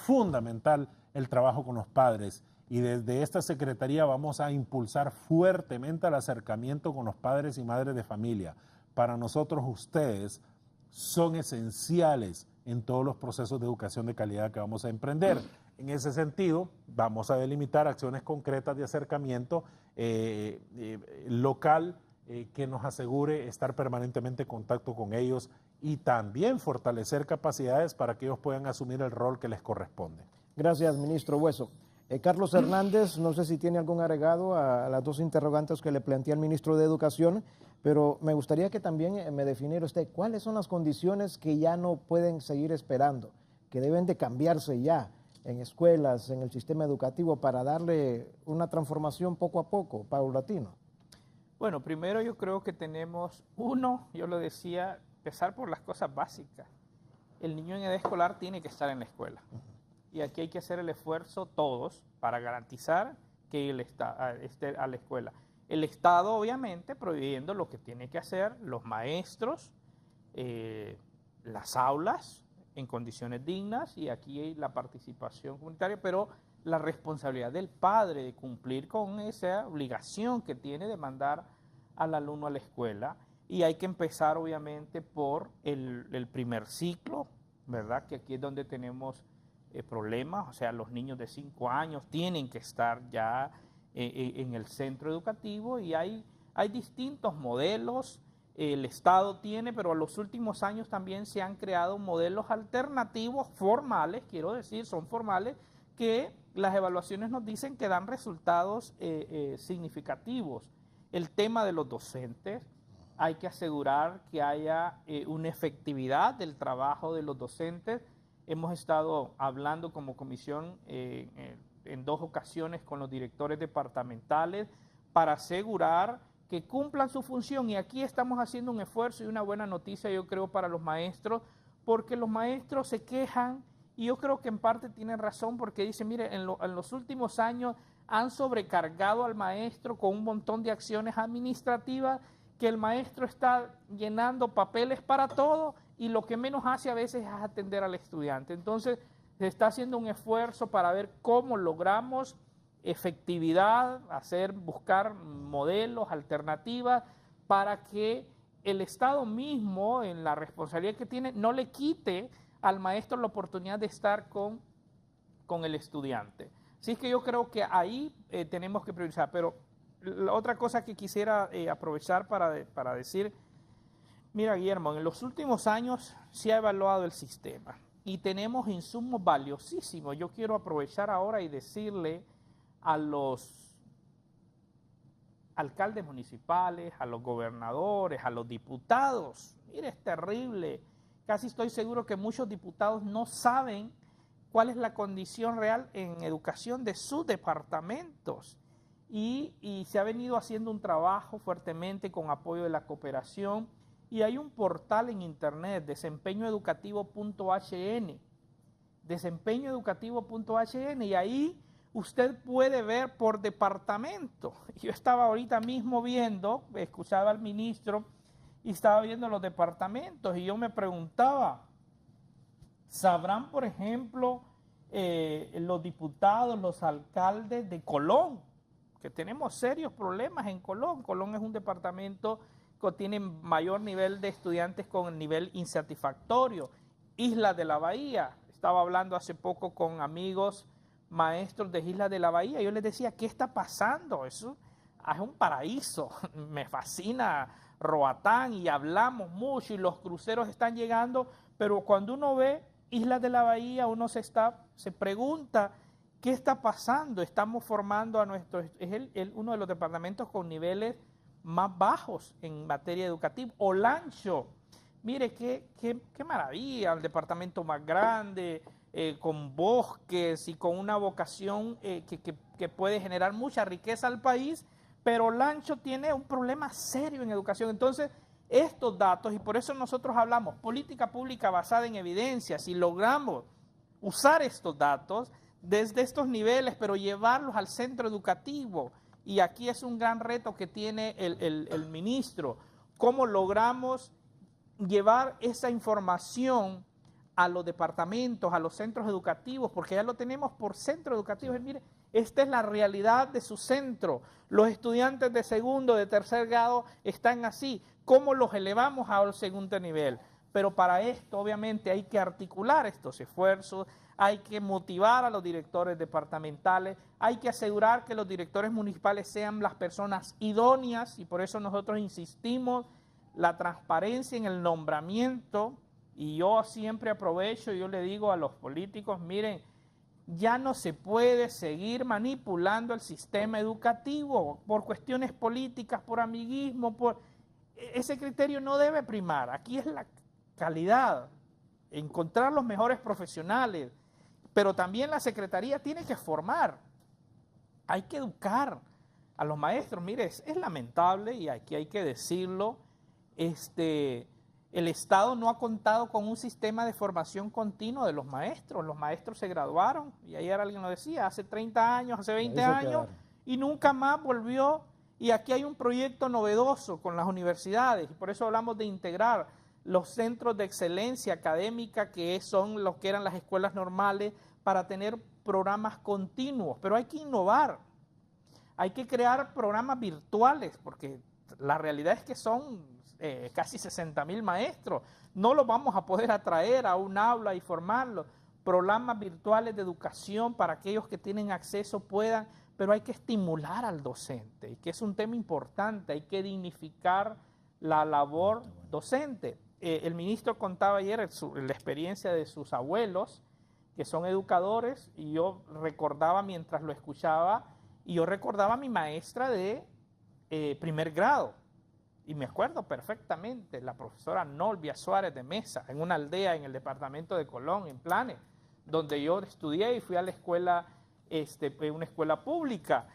fundamental el trabajo con los padres. Y desde esta Secretaría vamos a impulsar fuertemente el acercamiento con los padres y madres de familia. Para nosotros ustedes son esenciales en todos los procesos de educación de calidad que vamos a emprender. En ese sentido, vamos a delimitar acciones concretas de acercamiento local que nos asegure estar permanentemente en contacto con ellos y también fortalecer capacidades para que ellos puedan asumir el rol que les corresponde. Gracias, ministro Hueso. Carlos Hernández, no sé si tiene algún agregado a las dos interrogantes que le plantea el ministro de Educación, pero me gustaría que también me definiera usted cuáles son las condiciones que ya no pueden seguir esperando, que deben de cambiarse ya en escuelas, en el sistema educativo, para darle una transformación poco a poco, paulatino. Bueno, primero yo creo que tenemos, yo lo decía, empezar por las cosas básicas. El niño en edad escolar tiene que estar en la escuela. Y aquí hay que hacer el esfuerzo todos para garantizar que él esté a la escuela. El Estado, obviamente, prohibiendo lo que tiene que hacer los maestros, las aulas en condiciones dignas, y aquí hay la participación comunitaria, pero la responsabilidad del padre de cumplir con esa obligación que tiene de mandar al alumno a la escuela. Y hay que empezar, obviamente, por el primer ciclo, ¿verdad? Que aquí es donde tenemos problemas, o sea, los niños de 5 años tienen que estar ya en el centro educativo, y hay distintos modelos, el Estado tiene, pero a los últimos años también se han creado modelos alternativos formales, quiero decir, son formales, que las evaluaciones nos dicen que dan resultados significativos. El tema de los docentes, hay que asegurar que haya una efectividad del trabajo de los docentes. Hemos estado hablando como comisión en 2 ocasiones con los directores departamentales para asegurar que cumplan su función, y aquí estamos haciendo un esfuerzo y una buena noticia, yo creo, para los maestros, porque los maestros se quejan, y yo creo que en parte tienen razón, porque dicen, mire, en los últimos años han sobrecargado al maestro con un montón de acciones administrativas, que el maestro está llenando papeles para todo, y lo que menos hace a veces es atender al estudiante. Entonces, se está haciendo un esfuerzo para ver cómo logramos efectividad, buscar modelos, alternativas, para que el Estado mismo, en la responsabilidad que tiene, no le quite al maestro la oportunidad de estar con el estudiante. Así es que yo creo que ahí tenemos que priorizar. Pero la otra cosa que quisiera aprovechar para decir, mira, Guillermo, en los últimos años se ha evaluado el sistema y tenemos insumos valiosísimos. Yo quiero aprovechar ahora y decirle a los alcaldes municipales, a los gobernadores, a los diputados, mire, es terrible. Casi estoy seguro que muchos diputados no saben cuál es la condición real en educación de sus departamentos. Y se ha venido haciendo un trabajo fuertemente con apoyo de la cooperación, y hay un portal en internet, desempeñoeducativo.hn, y ahí usted puede ver por departamento. Yo estaba ahorita mismo escuchaba al ministro y estaba viendo los departamentos, y yo me preguntaba, ¿sabrán, por ejemplo, los diputados, los alcaldes de Colón, que tenemos serios problemas en Colón? Colón es un departamento que tiene mayor nivel de estudiantes con el nivel insatisfactorio. Islas de la Bahía, estaba hablando hace poco con amigos maestros de Islas de la Bahía, yo les decía, ¿qué está pasando? Eso es un paraíso, me fascina Roatán, y hablamos mucho, y los cruceros están llegando, pero cuando uno ve Islas de la Bahía, uno se pregunta, ¿qué está pasando? Estamos formando uno de los departamentos con niveles más bajos en materia educativa. Olancho, mire qué maravilla, el departamento más grande, con bosques y con una vocación que puede generar mucha riqueza al país, pero Olancho tiene un problema serio en educación. Entonces, estos datos, y por eso nosotros hablamos política pública basada en evidencia, si logramos usar estos datos desde estos niveles, pero llevarlos al centro educativo, y aquí es un gran reto que tiene el ministro, cómo logramos llevar esa información a los departamentos, a los centros educativos, porque ya lo tenemos por centro educativo. Mire, esta es la realidad de su centro. Los estudiantes de segundo, de tercer grado están así. ¿Cómo los elevamos al segundo nivel? Pero para esto, obviamente, hay que articular estos esfuerzos, hay que motivar a los directores departamentales, hay que asegurar que los directores municipales sean las personas idóneas, y por eso nosotros insistimos la transparencia en el nombramiento. Y yo siempre aprovecho, yo le digo a los políticos, miren, ya no se puede seguir manipulando el sistema educativo por cuestiones políticas, por amiguismo, ese criterio no debe primar. Aquí es la calidad, encontrar los mejores profesionales, pero también la Secretaría tiene que formar, hay que educar a los maestros. Mire, es lamentable, y aquí hay que decirlo, el Estado no ha contado con un sistema de formación continua de los maestros se graduaron, y ayer alguien lo decía, hace 30 años, hace 20 años, y nunca más volvió, y aquí hay un proyecto novedoso con las universidades, y por eso hablamos de integrar los centros de excelencia académica, que son los que eran las escuelas normales, para tener programas continuos. Pero hay que innovar, hay que crear programas virtuales, porque la realidad es que son casi 60,000 maestros. No los vamos a poder atraer a un aula y formarlos. Programas virtuales de educación para aquellos que tienen acceso puedan, pero hay que estimular al docente, y que es un tema importante, hay que dignificar la labor docente. El ministro contaba ayer la experiencia de sus abuelos, que son educadores, y yo recordaba mientras lo escuchaba, y yo recordaba a mi maestra de primer grado, y me acuerdo perfectamente, la profesora Nolvia Suárez de Mesa, en una aldea en el departamento de Colón, en Planes, donde yo estudié y fui a la escuela, una escuela pública,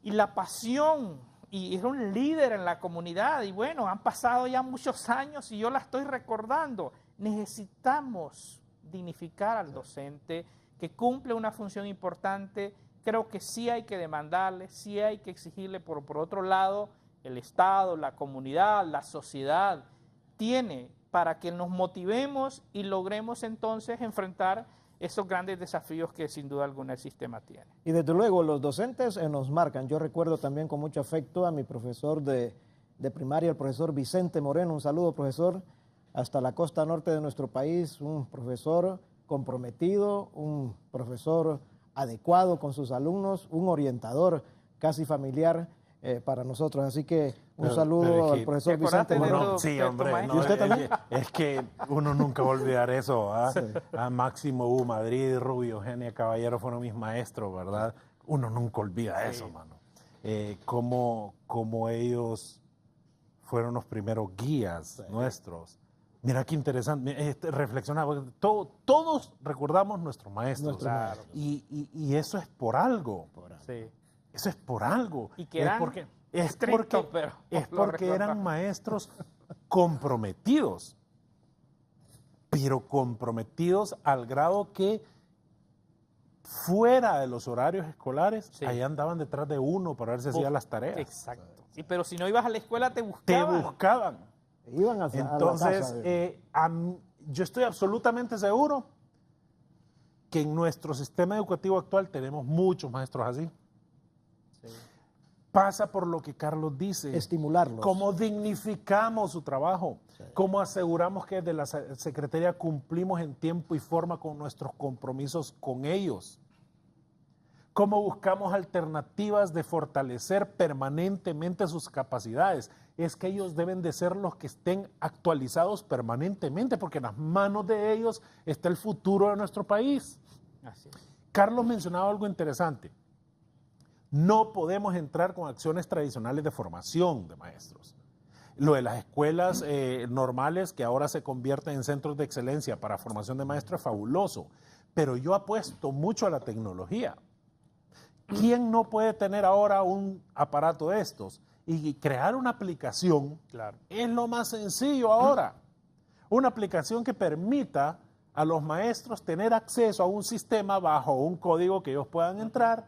y la pasión, y era un líder en la comunidad, y bueno, han pasado ya muchos años y yo la estoy recordando. Necesitamos dignificar al docente, que cumple una función importante. Creo que sí hay que demandarle, sí hay que exigirle, por otro lado, el Estado, la comunidad, la sociedad, tiene para que nos motivemos y logremos entonces enfrentar esos grandes desafíos que sin duda alguna el sistema tiene. Y desde luego los docentes nos marcan. Yo recuerdo también con mucho afecto a mi profesor de primaria, el profesor Vicente Moreno. Un saludo, profesor, hasta la costa norte de nuestro país. Un profesor comprometido, un profesor adecuado con sus alumnos, un orientador casi familiar para nosotros. Así que un saludo al profesor Vicente Moreno. Sí, hombre, no, usted también? Es que uno nunca va a olvidar eso. A Máximo U. Madrid, Rubio, Eugenia Caballero fueron mis maestros, ¿verdad? Uno nunca olvida eso, mano. Como ellos fueron los primeros guías nuestros. Mira qué interesante, reflexionaba, todos recordamos nuestros maestros, Claro. Y eso es por algo. Sí. Eso es por algo. Y que eran es porque eran maestros comprometidos, pero comprometidos al grado que fuera de los horarios escolares, ahí andaban detrás de uno para ver si hacía las tareas. Exacto. Sí, pero si no ibas a la escuela te buscaban. Te buscaban. Iban a Entonces, yo estoy absolutamente seguro que en nuestro sistema educativo actual tenemos muchos maestros así. Sí. Pasa por lo que Carlos dice. Estimularlos. Cómo dignificamos su trabajo. Sí. Cómo aseguramos que desde la Secretaría cumplimos en tiempo y forma con nuestros compromisos con ellos. Cómo buscamos alternativas de fortalecer permanentemente sus capacidades. Es que ellos deben de ser los que estén actualizados permanentemente, porque en las manos de ellos está el futuro de nuestro país. Así es. Carlos mencionaba algo interesante. No podemos entrar con acciones tradicionales de formación de maestros. Lo de las escuelas normales que ahora se convierten en centros de excelencia para formación de maestros es fabuloso, pero yo apuesto mucho a la tecnología. ¿Quién no puede tener ahora un aparato de estos? Y crear una aplicación, claro, es lo más sencillo ahora. Una aplicación que permita a los maestros tener acceso a un sistema bajo un código que ellos puedan entrar,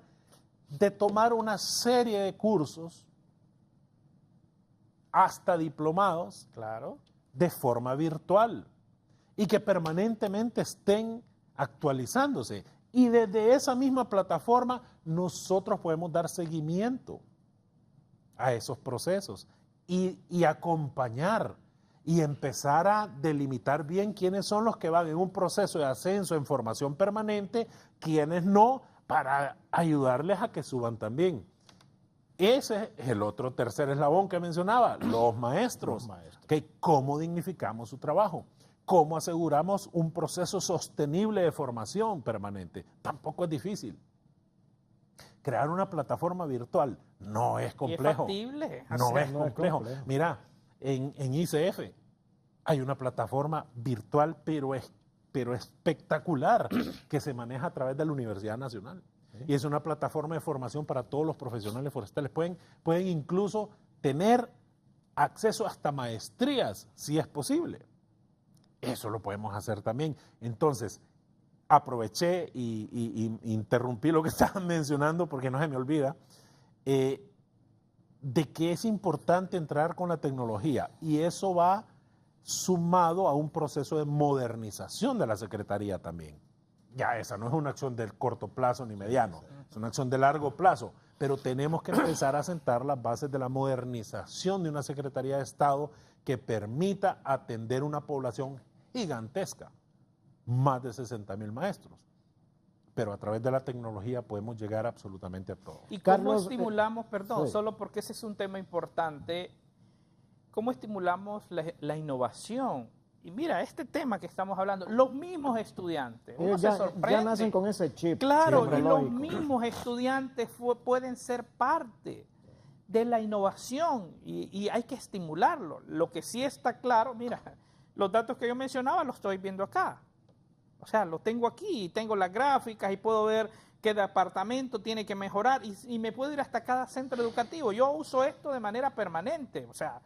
de tomar una serie de cursos, hasta diplomados, claro, de forma virtual. y que permanentemente estén actualizándose. Y desde esa misma plataforma nosotros podemos dar seguimiento a esos procesos y acompañar y empezar a delimitar bien quiénes son los que van en un proceso de ascenso en formación permanente, quiénes no, para ayudarles a que suban también. Ese es el otro tercer eslabón que mencionaba, los maestros. Que ¿cómo dignificamos su trabajo? ¿Cómo aseguramos un proceso sostenible de formación permanente? Tampoco es difícil. Crear una plataforma virtual no es complejo. ¿Y es factible? No es complejo. Mira, en ICF hay una plataforma virtual, pero espectacular, que se maneja a través de la Universidad Nacional. Y es una plataforma de formación para todos los profesionales forestales. Pueden incluso tener acceso hasta maestrías, si es posible. Eso lo podemos hacer también. Entonces, aproveché y interrumpí lo que estaban mencionando porque no se me olvida, de que es importante entrar con la tecnología, y eso va sumado a un proceso de modernización de la Secretaría también. Ya esa no es una acción de corto plazo ni mediano, es una acción de largo plazo, pero tenemos que empezar a sentar las bases de la modernización de una Secretaría de Estado que permita atender una población gigantesca, más de 60,000 maestros. Pero a través de la tecnología podemos llegar absolutamente a todo. ¿Y cómo Carlos, estimulamos, perdón, sí. solo porque ese es un tema importante, cómo estimulamos la innovación? Y mira, este tema que estamos hablando, los mismos estudiantes, uno Ellos se ya sorprende. nacen con ese chip. Claro, y los neurológico. mismos estudiantes pueden ser parte de la innovación y hay que estimularlo. Lo que sí está claro, mira, los datos que yo mencionaba los estoy viendo acá. O sea, los tengo aquí y tengo las gráficas y puedo ver qué departamento tiene que mejorar y me puedo ir hasta cada centro educativo. Yo uso esto de manera permanente, o sea,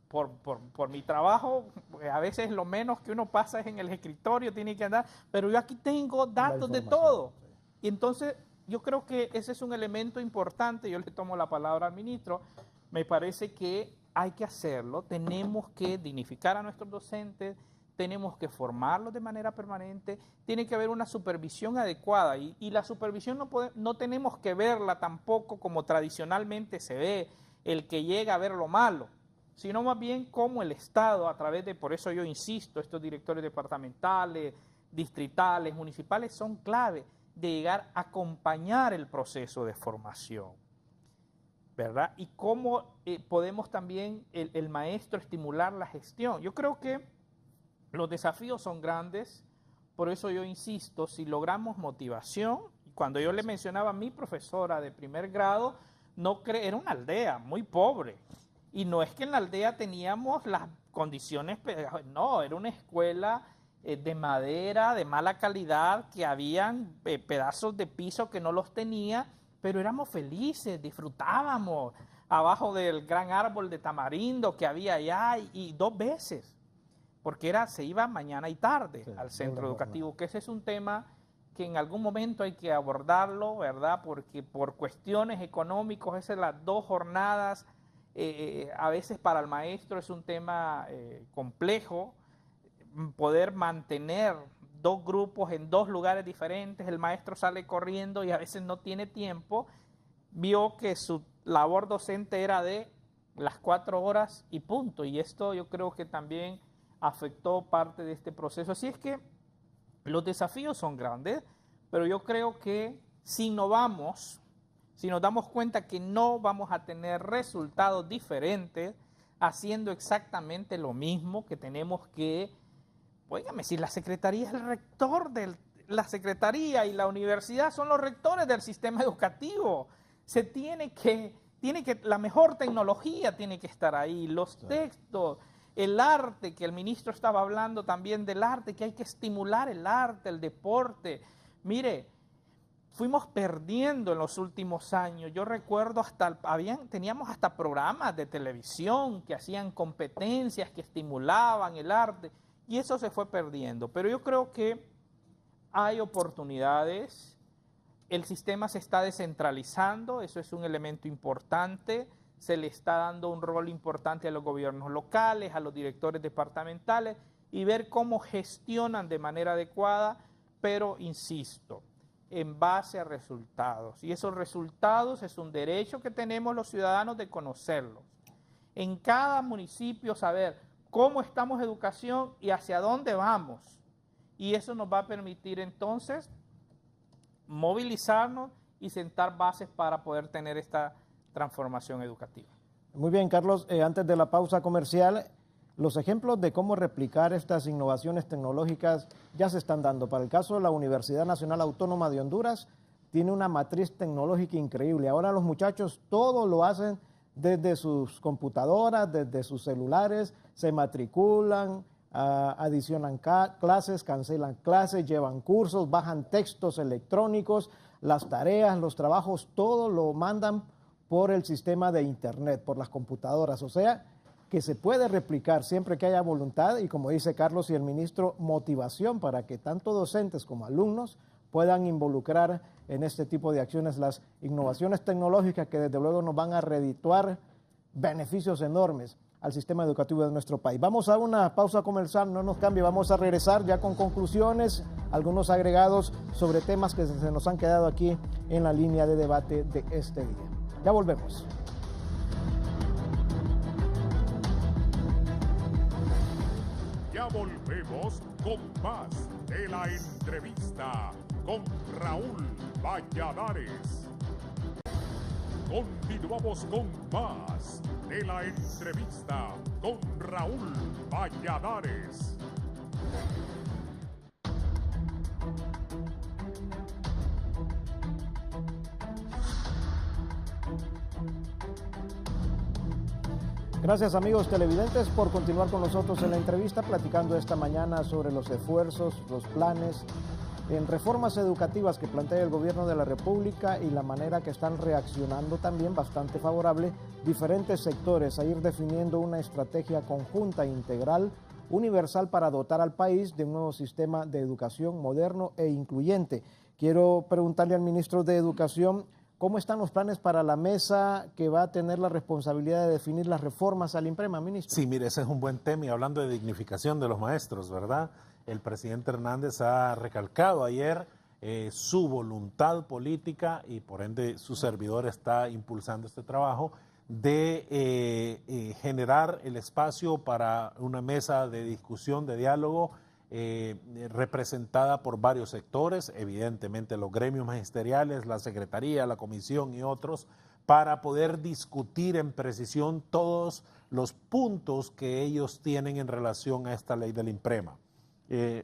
por mi trabajo, a veces lo menos que uno pasa es en el escritorio, tiene que andar, pero yo aquí tengo datos de todo. Y entonces yo creo que ese es un elemento importante, yo le tomo la palabra al ministro, me parece que hay que hacerlo, tenemos que dignificar a nuestros docentes, tenemos que formarlos de manera permanente, tiene que haber una supervisión adecuada y la supervisión no tenemos que verla tampoco como tradicionalmente se ve, el que llega a ver lo malo, sino más bien como el Estado, a través de, por eso yo insisto, estos directores departamentales, distritales, municipales, son clave de llegar a acompañar el proceso de formación, ¿verdad? Y cómo podemos también el maestro estimular la gestión. Yo creo que los desafíos son grandes, por eso yo insisto, si logramos motivación, cuando yo le mencionaba a mi profesora de primer grado, era una aldea muy pobre, y no es que en la aldea teníamos las condiciones, no, era una escuela de madera, de mala calidad, que habían pedazos de piso que no los tenía, pero éramos felices, disfrutábamos abajo del gran árbol de tamarindo que había allá y 2 veces, porque se iba mañana y tarde al centro educativo, que ese es un tema que en algún momento hay que abordarlo, ¿verdad? Porque por cuestiones económicas, esas las 2 jornadas, a veces para el maestro es un tema complejo, poder mantener 2 grupos en 2 lugares diferentes, el maestro sale corriendo y a veces no tiene tiempo, vio que su labor docente era de las 4 horas y punto, y esto yo creo que también afectó parte de este proceso. Así es que los desafíos son grandes, pero yo creo que si innovamos, si nos damos cuenta que no vamos a tener resultados diferentes haciendo exactamente lo mismo, que tenemos que, óigame, si la Secretaría es el rector de la Secretaría y la universidad son los rectores del sistema educativo, la mejor tecnología tiene que estar ahí, los textos, el arte, que el ministro estaba hablando también del arte, que hay que estimular el arte, el deporte. Mire, fuimos perdiendo en los últimos años. Yo recuerdo teníamos hasta programas de televisión que hacían competencias, que estimulaban el arte, y eso se fue perdiendo. Pero yo creo que hay oportunidades, el sistema se está descentralizando, eso es un elemento importante, se le está dando un rol importante a los gobiernos locales, a los directores departamentales, y ver cómo gestionan de manera adecuada, pero insisto, en base a resultados. Y esos resultados es un derecho que tenemos los ciudadanos de conocerlos. En cada municipio saber cómo estamos en educación y hacia dónde vamos. Y eso nos va a permitir entonces movilizarnos y sentar bases para poder tener esta transformación educativa. Muy bien, Carlos, antes de la pausa comercial, los ejemplos de cómo replicar estas innovaciones tecnológicas ya se están dando. Para el caso de la Universidad Nacional Autónoma de Honduras, tiene una matriz tecnológica increíble. Ahora los muchachos todo lo hacen desde sus computadoras, desde sus celulares, se matriculan, adicionan clases, cancelan clases, llevan cursos, bajan textos electrónicos, las tareas, los trabajos, todo lo mandan por el sistema de internet, por las computadoras. O sea, que se puede replicar siempre que haya voluntad y, como dice Carlos y el ministro, motivación para que tanto docentes como alumnos puedan involucrar en este tipo de acciones las innovaciones tecnológicas que desde luego nos van a redituar beneficios enormes al sistema educativo de nuestro país. Vamos a una pausa comercial, no nos cambie, vamos a regresar ya con conclusiones, algunos agregados sobre temas que se nos han quedado aquí en la línea de debate de este día. Ya volvemos. Ya volvemos con más de la entrevista con Raúl Valladares. Continuamos con más de la entrevista con Raúl Valladares. Gracias, amigos televidentes, por continuar con nosotros en la entrevista, platicando esta mañana sobre los esfuerzos, los planes en reformas educativas que plantea el gobierno de la República y la manera que están reaccionando también bastante favorable diferentes sectores a ir definiendo una estrategia conjunta, integral, universal para dotar al país de un nuevo sistema de educación moderno e incluyente. Quiero preguntarle al ministro de Educación, ¿cómo están los planes para la mesa que va a tener la responsabilidad de definir las reformas al INPREMA, ministro? Sí, mire, ese es un buen tema y hablando de dignificación de los maestros, ¿verdad? El presidente Hernández ha recalcado ayer su voluntad política y por ende su servidor está impulsando este trabajo de generar el espacio para una mesa de discusión, de diálogo representada por varios sectores, evidentemente los gremios magisteriales, la secretaría, la comisión y otros, para poder discutir en precisión todos los puntos que ellos tienen en relación a esta ley del INPREMA.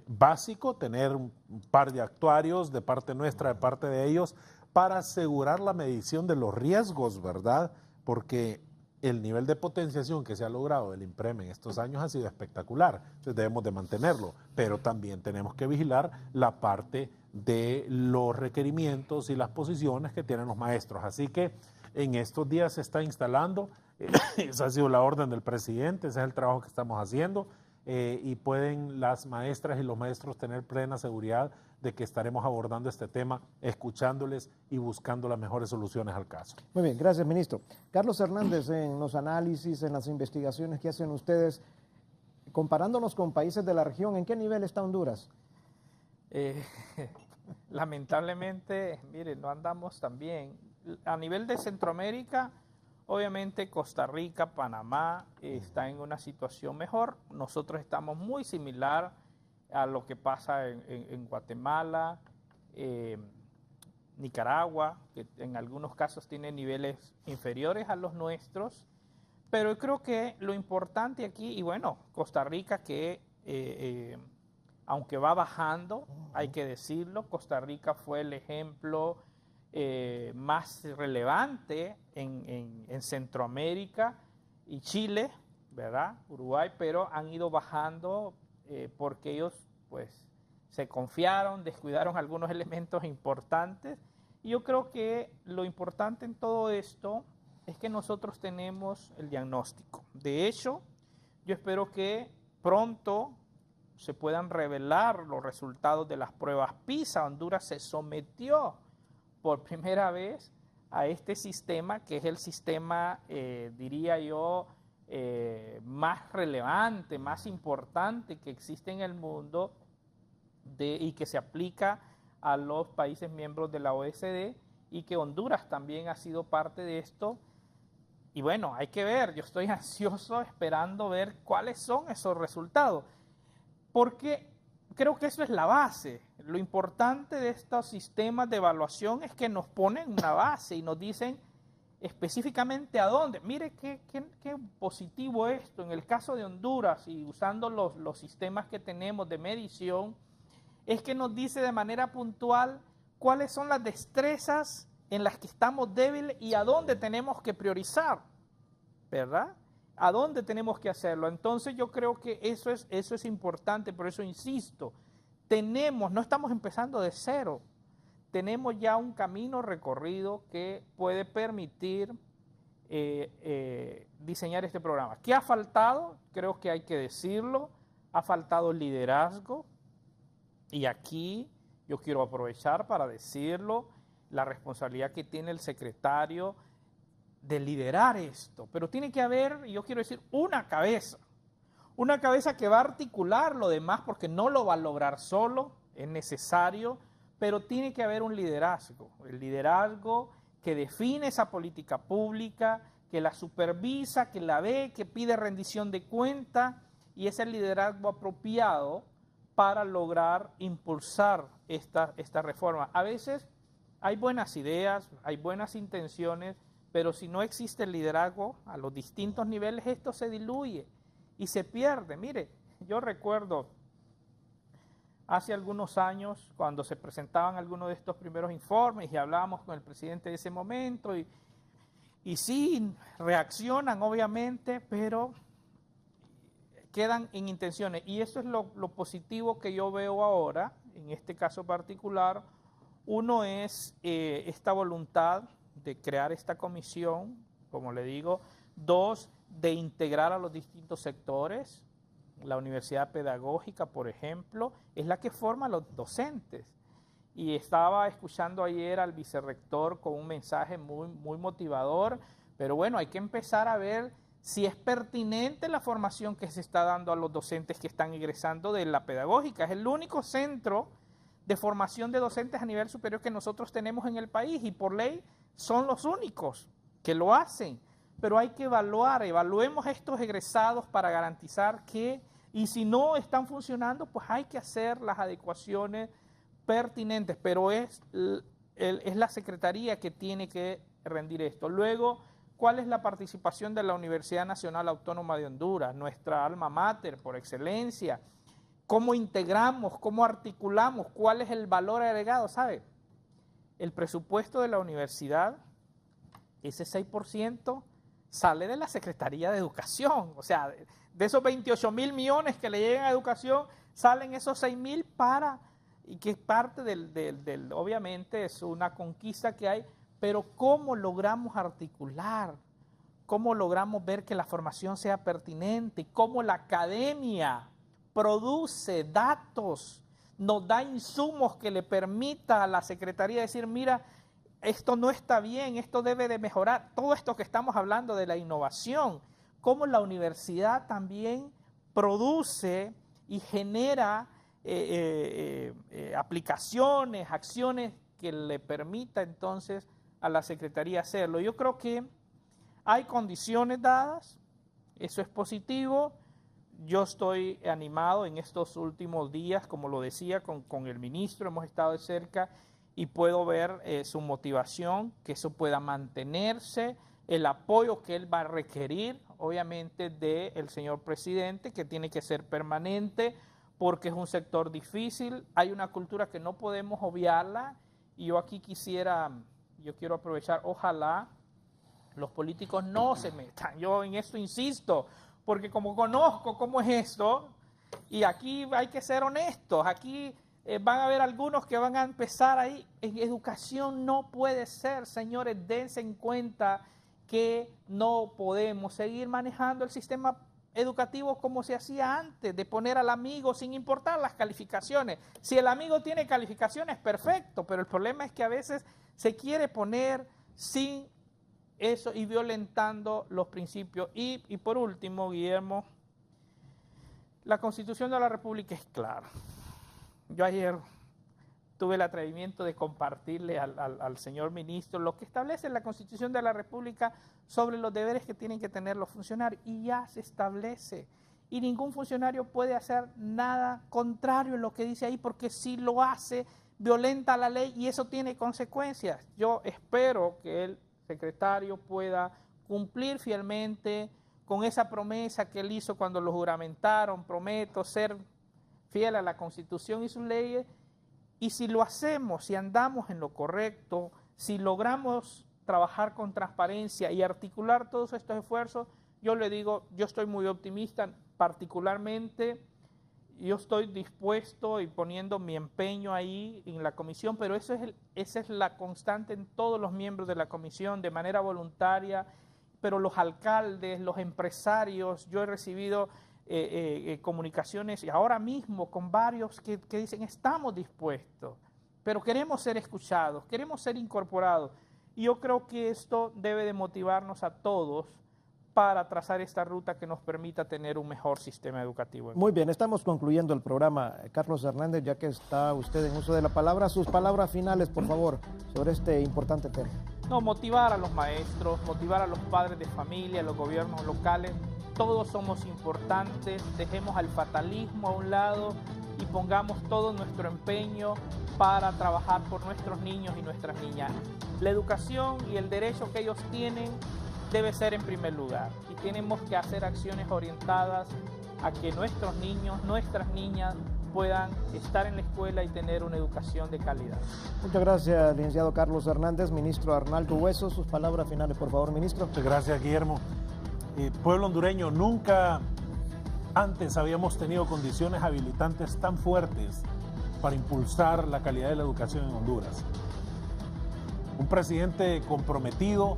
Básico, tener un par de actuarios de parte nuestra, de parte de ellos, para asegurar la medición de los riesgos, ¿verdad? Porque el nivel de potenciación que se ha logrado del INPREMA en estos años ha sido espectacular, entonces debemos de mantenerlo, pero también tenemos que vigilar la parte de los requerimientos y las posiciones que tienen los maestros. Así que en estos días se está instalando, esa ha sido la orden del presidente, ese es el trabajo que estamos haciendo, y pueden las maestras y los maestros tener plena seguridad de que estaremos abordando este tema, escuchándoles y buscando las mejores soluciones al caso. Muy bien, gracias, ministro. Carlos Hernández, en los análisis, en las investigaciones que hacen ustedes, comparándonos con países de la región, ¿en qué nivel está Honduras? Lamentablemente, mire, no andamos tan bien. A nivel de Centroamérica, obviamente Costa Rica, Panamá está en una situación mejor. Nosotros estamos muy similar a lo que pasa en Guatemala, Nicaragua, que en algunos casos tiene niveles inferiores a los nuestros. Pero creo que lo importante aquí, y bueno, Costa Rica que aunque va bajando, hay que decirlo, Costa Rica fue el ejemplo más relevante en Centroamérica y Chile, ¿verdad? Uruguay, pero han ido bajando porque ellos pues se confiaron, descuidaron algunos elementos importantes. Y yo creo que lo importante en todo esto es que nosotros tenemos el diagnóstico. De hecho, yo espero que pronto se puedan revelar los resultados de las pruebas PISA. Honduras se sometió por primera vez a este sistema, que es el sistema, diría yo, más relevante, más importante que existe en el mundo y que se aplica a los países miembros de la OECD, y que Honduras también ha sido parte de esto. Y bueno, hay que ver, yo estoy ansioso esperando ver cuáles son esos resultados, porque creo que eso es la base. Lo importante de estos sistemas de evaluación es que nos ponen una base y nos dicen específicamente a dónde. Mire qué positivo esto. En el caso de Honduras, y usando los sistemas que tenemos de medición, es que nos dice de manera puntual cuáles son las destrezas en las que estamos débiles y a dónde tenemos que priorizar, ¿verdad? ¿A dónde tenemos que hacerlo? Entonces yo creo que eso es importante, por eso insisto, no estamos empezando de cero, tenemos ya un camino recorrido que puede permitir diseñar este programa. ¿Qué ha faltado? Creo que hay que decirlo, ha faltado liderazgo, y aquí yo quiero aprovechar para decirlo, la responsabilidad que tiene el secretario de liderar esto, pero tiene que haber, yo quiero decir, una cabeza que va a articular lo demás, porque no lo va a lograr solo, es necesario, pero tiene que haber un liderazgo, el liderazgo que define esa política pública, que la supervisa, que la ve, que pide rendición de cuenta, y es el liderazgo apropiado para lograr impulsar esta reforma. A veces hay buenas ideas, hay buenas intenciones, pero si no existe el liderazgo a los distintos niveles, esto se diluye y se pierde. Mire, yo recuerdo hace algunos años cuando se presentaban algunos de estos primeros informes y hablábamos con el presidente de ese momento y sí, reaccionan obviamente, pero quedan en intenciones. Y eso es lo positivo que yo veo ahora, en este caso particular. Uno es esta voluntad de crear esta comisión, como le digo. Dos, de integrar a los distintos sectores. La Universidad Pedagógica, por ejemplo, es la que forma a los docentes. Y estaba escuchando ayer al vicerrector con un mensaje muy motivador, pero bueno, hay que empezar a ver si es pertinente la formación que se está dando a los docentes que están egresando de la pedagógica. Es el único centro de formación de docentes a nivel superior que nosotros tenemos en el país, y por ley son los únicos que lo hacen. Pero hay que evaluemos estos egresados para garantizar que, y si no están funcionando, pues hay que hacer las adecuaciones pertinentes, pero es la Secretaría que tiene que rendir esto. Luego, ¿cuál es la participación de la Universidad Nacional Autónoma de Honduras, nuestra alma mater por excelencia? ¿Cómo integramos, cómo articulamos, cuál es el valor agregado? ¿Sabe? El presupuesto de la universidad, ese 6%, sale de la Secretaría de Educación. O sea, de esos 28.000 millones que le llegan a educación, salen esos 6.000 y que es parte obviamente es una conquista que hay, pero ¿cómo logramos articular? ¿Cómo logramos ver que la formación sea pertinente? ¿Cómo la academia produce datos, nos da insumos que le permita a la Secretaría decir, mira, esto no está bien, esto debe de mejorar? Todo esto que estamos hablando de la innovación, cómo la universidad también produce y genera aplicaciones, acciones que le permita entonces a la Secretaría hacerlo. Yo creo que hay condiciones dadas, eso es positivo. Yo estoy animado en estos últimos días, como lo decía, con el ministro, hemos estado de cerca y puedo ver su motivación, que eso pueda mantenerse, el apoyo que él va a requerir, obviamente, del señor presidente, que tiene que ser permanente, porque es un sector difícil, hay una cultura que no podemos obviarla, y yo aquí quiero aprovechar, ojalá los políticos no se metan, yo en esto insisto, porque como conozco cómo es esto, y aquí hay que ser honestos, aquí van a haber algunos que van a empezar ahí, en educación no puede ser, señores, dense en cuenta que no podemos seguir manejando el sistema educativo como se hacía antes, de poner al amigo sin importar las calificaciones. Si el amigo tiene calificaciones, perfecto, pero el problema es que a veces se quiere poner sin eso y violentando los principios. Y por último, Guillermo, la Constitución de la República es clara. Yo ayer tuve el atrevimiento de compartirle al señor ministro lo que establece la Constitución de la República sobre los deberes que tienen que tener los funcionarios, y ya se establece. Y ningún funcionario puede hacer nada contrario a lo que dice ahí, porque si lo hace, violenta la ley y eso tiene consecuencias. Yo espero que el secretario pueda cumplir fielmente con esa promesa que él hizo cuando lo juramentaron. Prometo ser fiel a la Constitución y sus leyes, y si lo hacemos, si andamos en lo correcto, si logramos trabajar con transparencia y articular todos estos esfuerzos, yo le digo, yo estoy muy optimista, particularmente yo estoy dispuesto y poniendo mi empeño ahí en la comisión, pero esa es la constante en todos los miembros de la comisión, de manera voluntaria, pero los alcaldes, los empresarios, yo he recibido comunicaciones y ahora mismo con varios que dicen estamos dispuestos, pero queremos ser escuchados, queremos ser incorporados. Y yo creo que esto debe de motivarnos a todos para trazar esta ruta que nos permita tener un mejor sistema educativo. Muy bien, estamos concluyendo el programa. Carlos Hernández, ya que está usted en uso de la palabra, sus palabras finales, por favor, sobre este importante tema. No, motivar a los maestros, motivar a los padres de familia, a los gobiernos locales. Todos somos importantes, dejemos al fatalismo a un lado y pongamos todo nuestro empeño para trabajar por nuestros niños y nuestras niñas. La educación y el derecho que ellos tienen debe ser en primer lugar, y tenemos que hacer acciones orientadas a que nuestros niños, nuestras niñas puedan estar en la escuela y tener una educación de calidad. Muchas gracias, licenciado Carlos Hernández. Ministro Arnaldo Hueso, sus palabras finales, por favor, ministro. Muchas gracias, Guillermo. Pueblo hondureño, nunca antes habíamos tenido condiciones habilitantes tan fuertes para impulsar la calidad de la educación en Honduras. Un presidente comprometido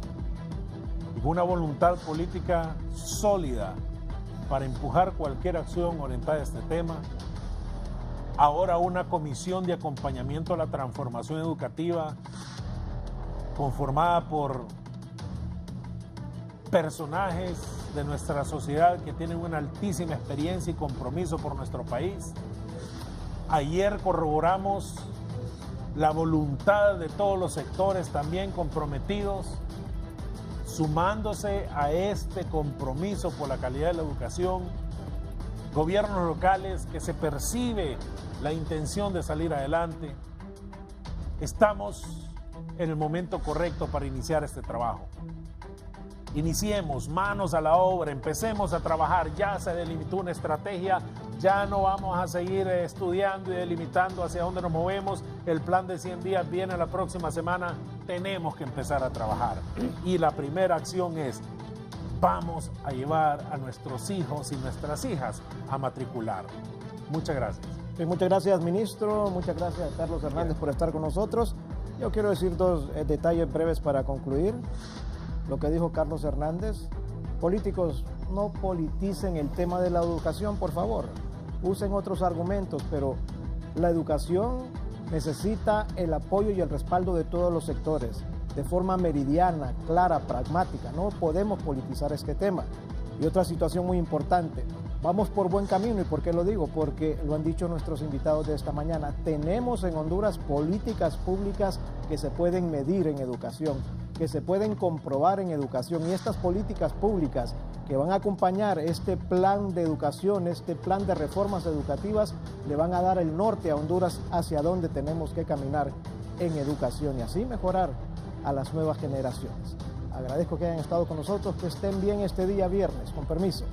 y con una voluntad política sólida para empujar cualquier acción orientada a este tema. Ahora una comisión de acompañamiento a la transformación educativa conformada por personajes de nuestra sociedad que tienen una altísima experiencia y compromiso por nuestro país. Ayer corroboramos la voluntad de todos los sectores también comprometidos, sumándose a este compromiso por la calidad de la educación, gobiernos locales que se percibe la intención de salir adelante. Estamos en el momento correcto para iniciar este trabajo. Iniciemos, manos a la obra, empecemos a trabajar. Ya se delimitó una estrategia, ya no vamos a seguir estudiando y delimitando hacia dónde nos movemos. El plan de 100 días viene la próxima semana, tenemos que empezar a trabajar. Y la primera acción es, vamos a llevar a nuestros hijos y nuestras hijas a matricular. Muchas gracias. Muchas gracias, ministro. Muchas gracias, Carlos Hernández, por estar con nosotros. Yo quiero decir dos detalles breves para concluir. Lo que dijo Carlos Hernández, políticos, no politicen el tema de la educación, por favor. Usen otros argumentos, pero la educación necesita el apoyo y el respaldo de todos los sectores, de forma meridiana, clara, pragmática. No podemos politizar este tema. Y otra situación muy importante, vamos por buen camino. ¿Y por qué lo digo? Porque lo han dicho nuestros invitados de esta mañana. Tenemos en Honduras políticas públicas que se pueden medir en educación, que se pueden comprobar en educación, y estas políticas públicas que van a acompañar este plan de educación, este plan de reformas educativas, le van a dar el norte a Honduras hacia donde tenemos que caminar en educación y así mejorar a las nuevas generaciones. Agradezco que hayan estado con nosotros, que estén bien este día viernes. Con permiso.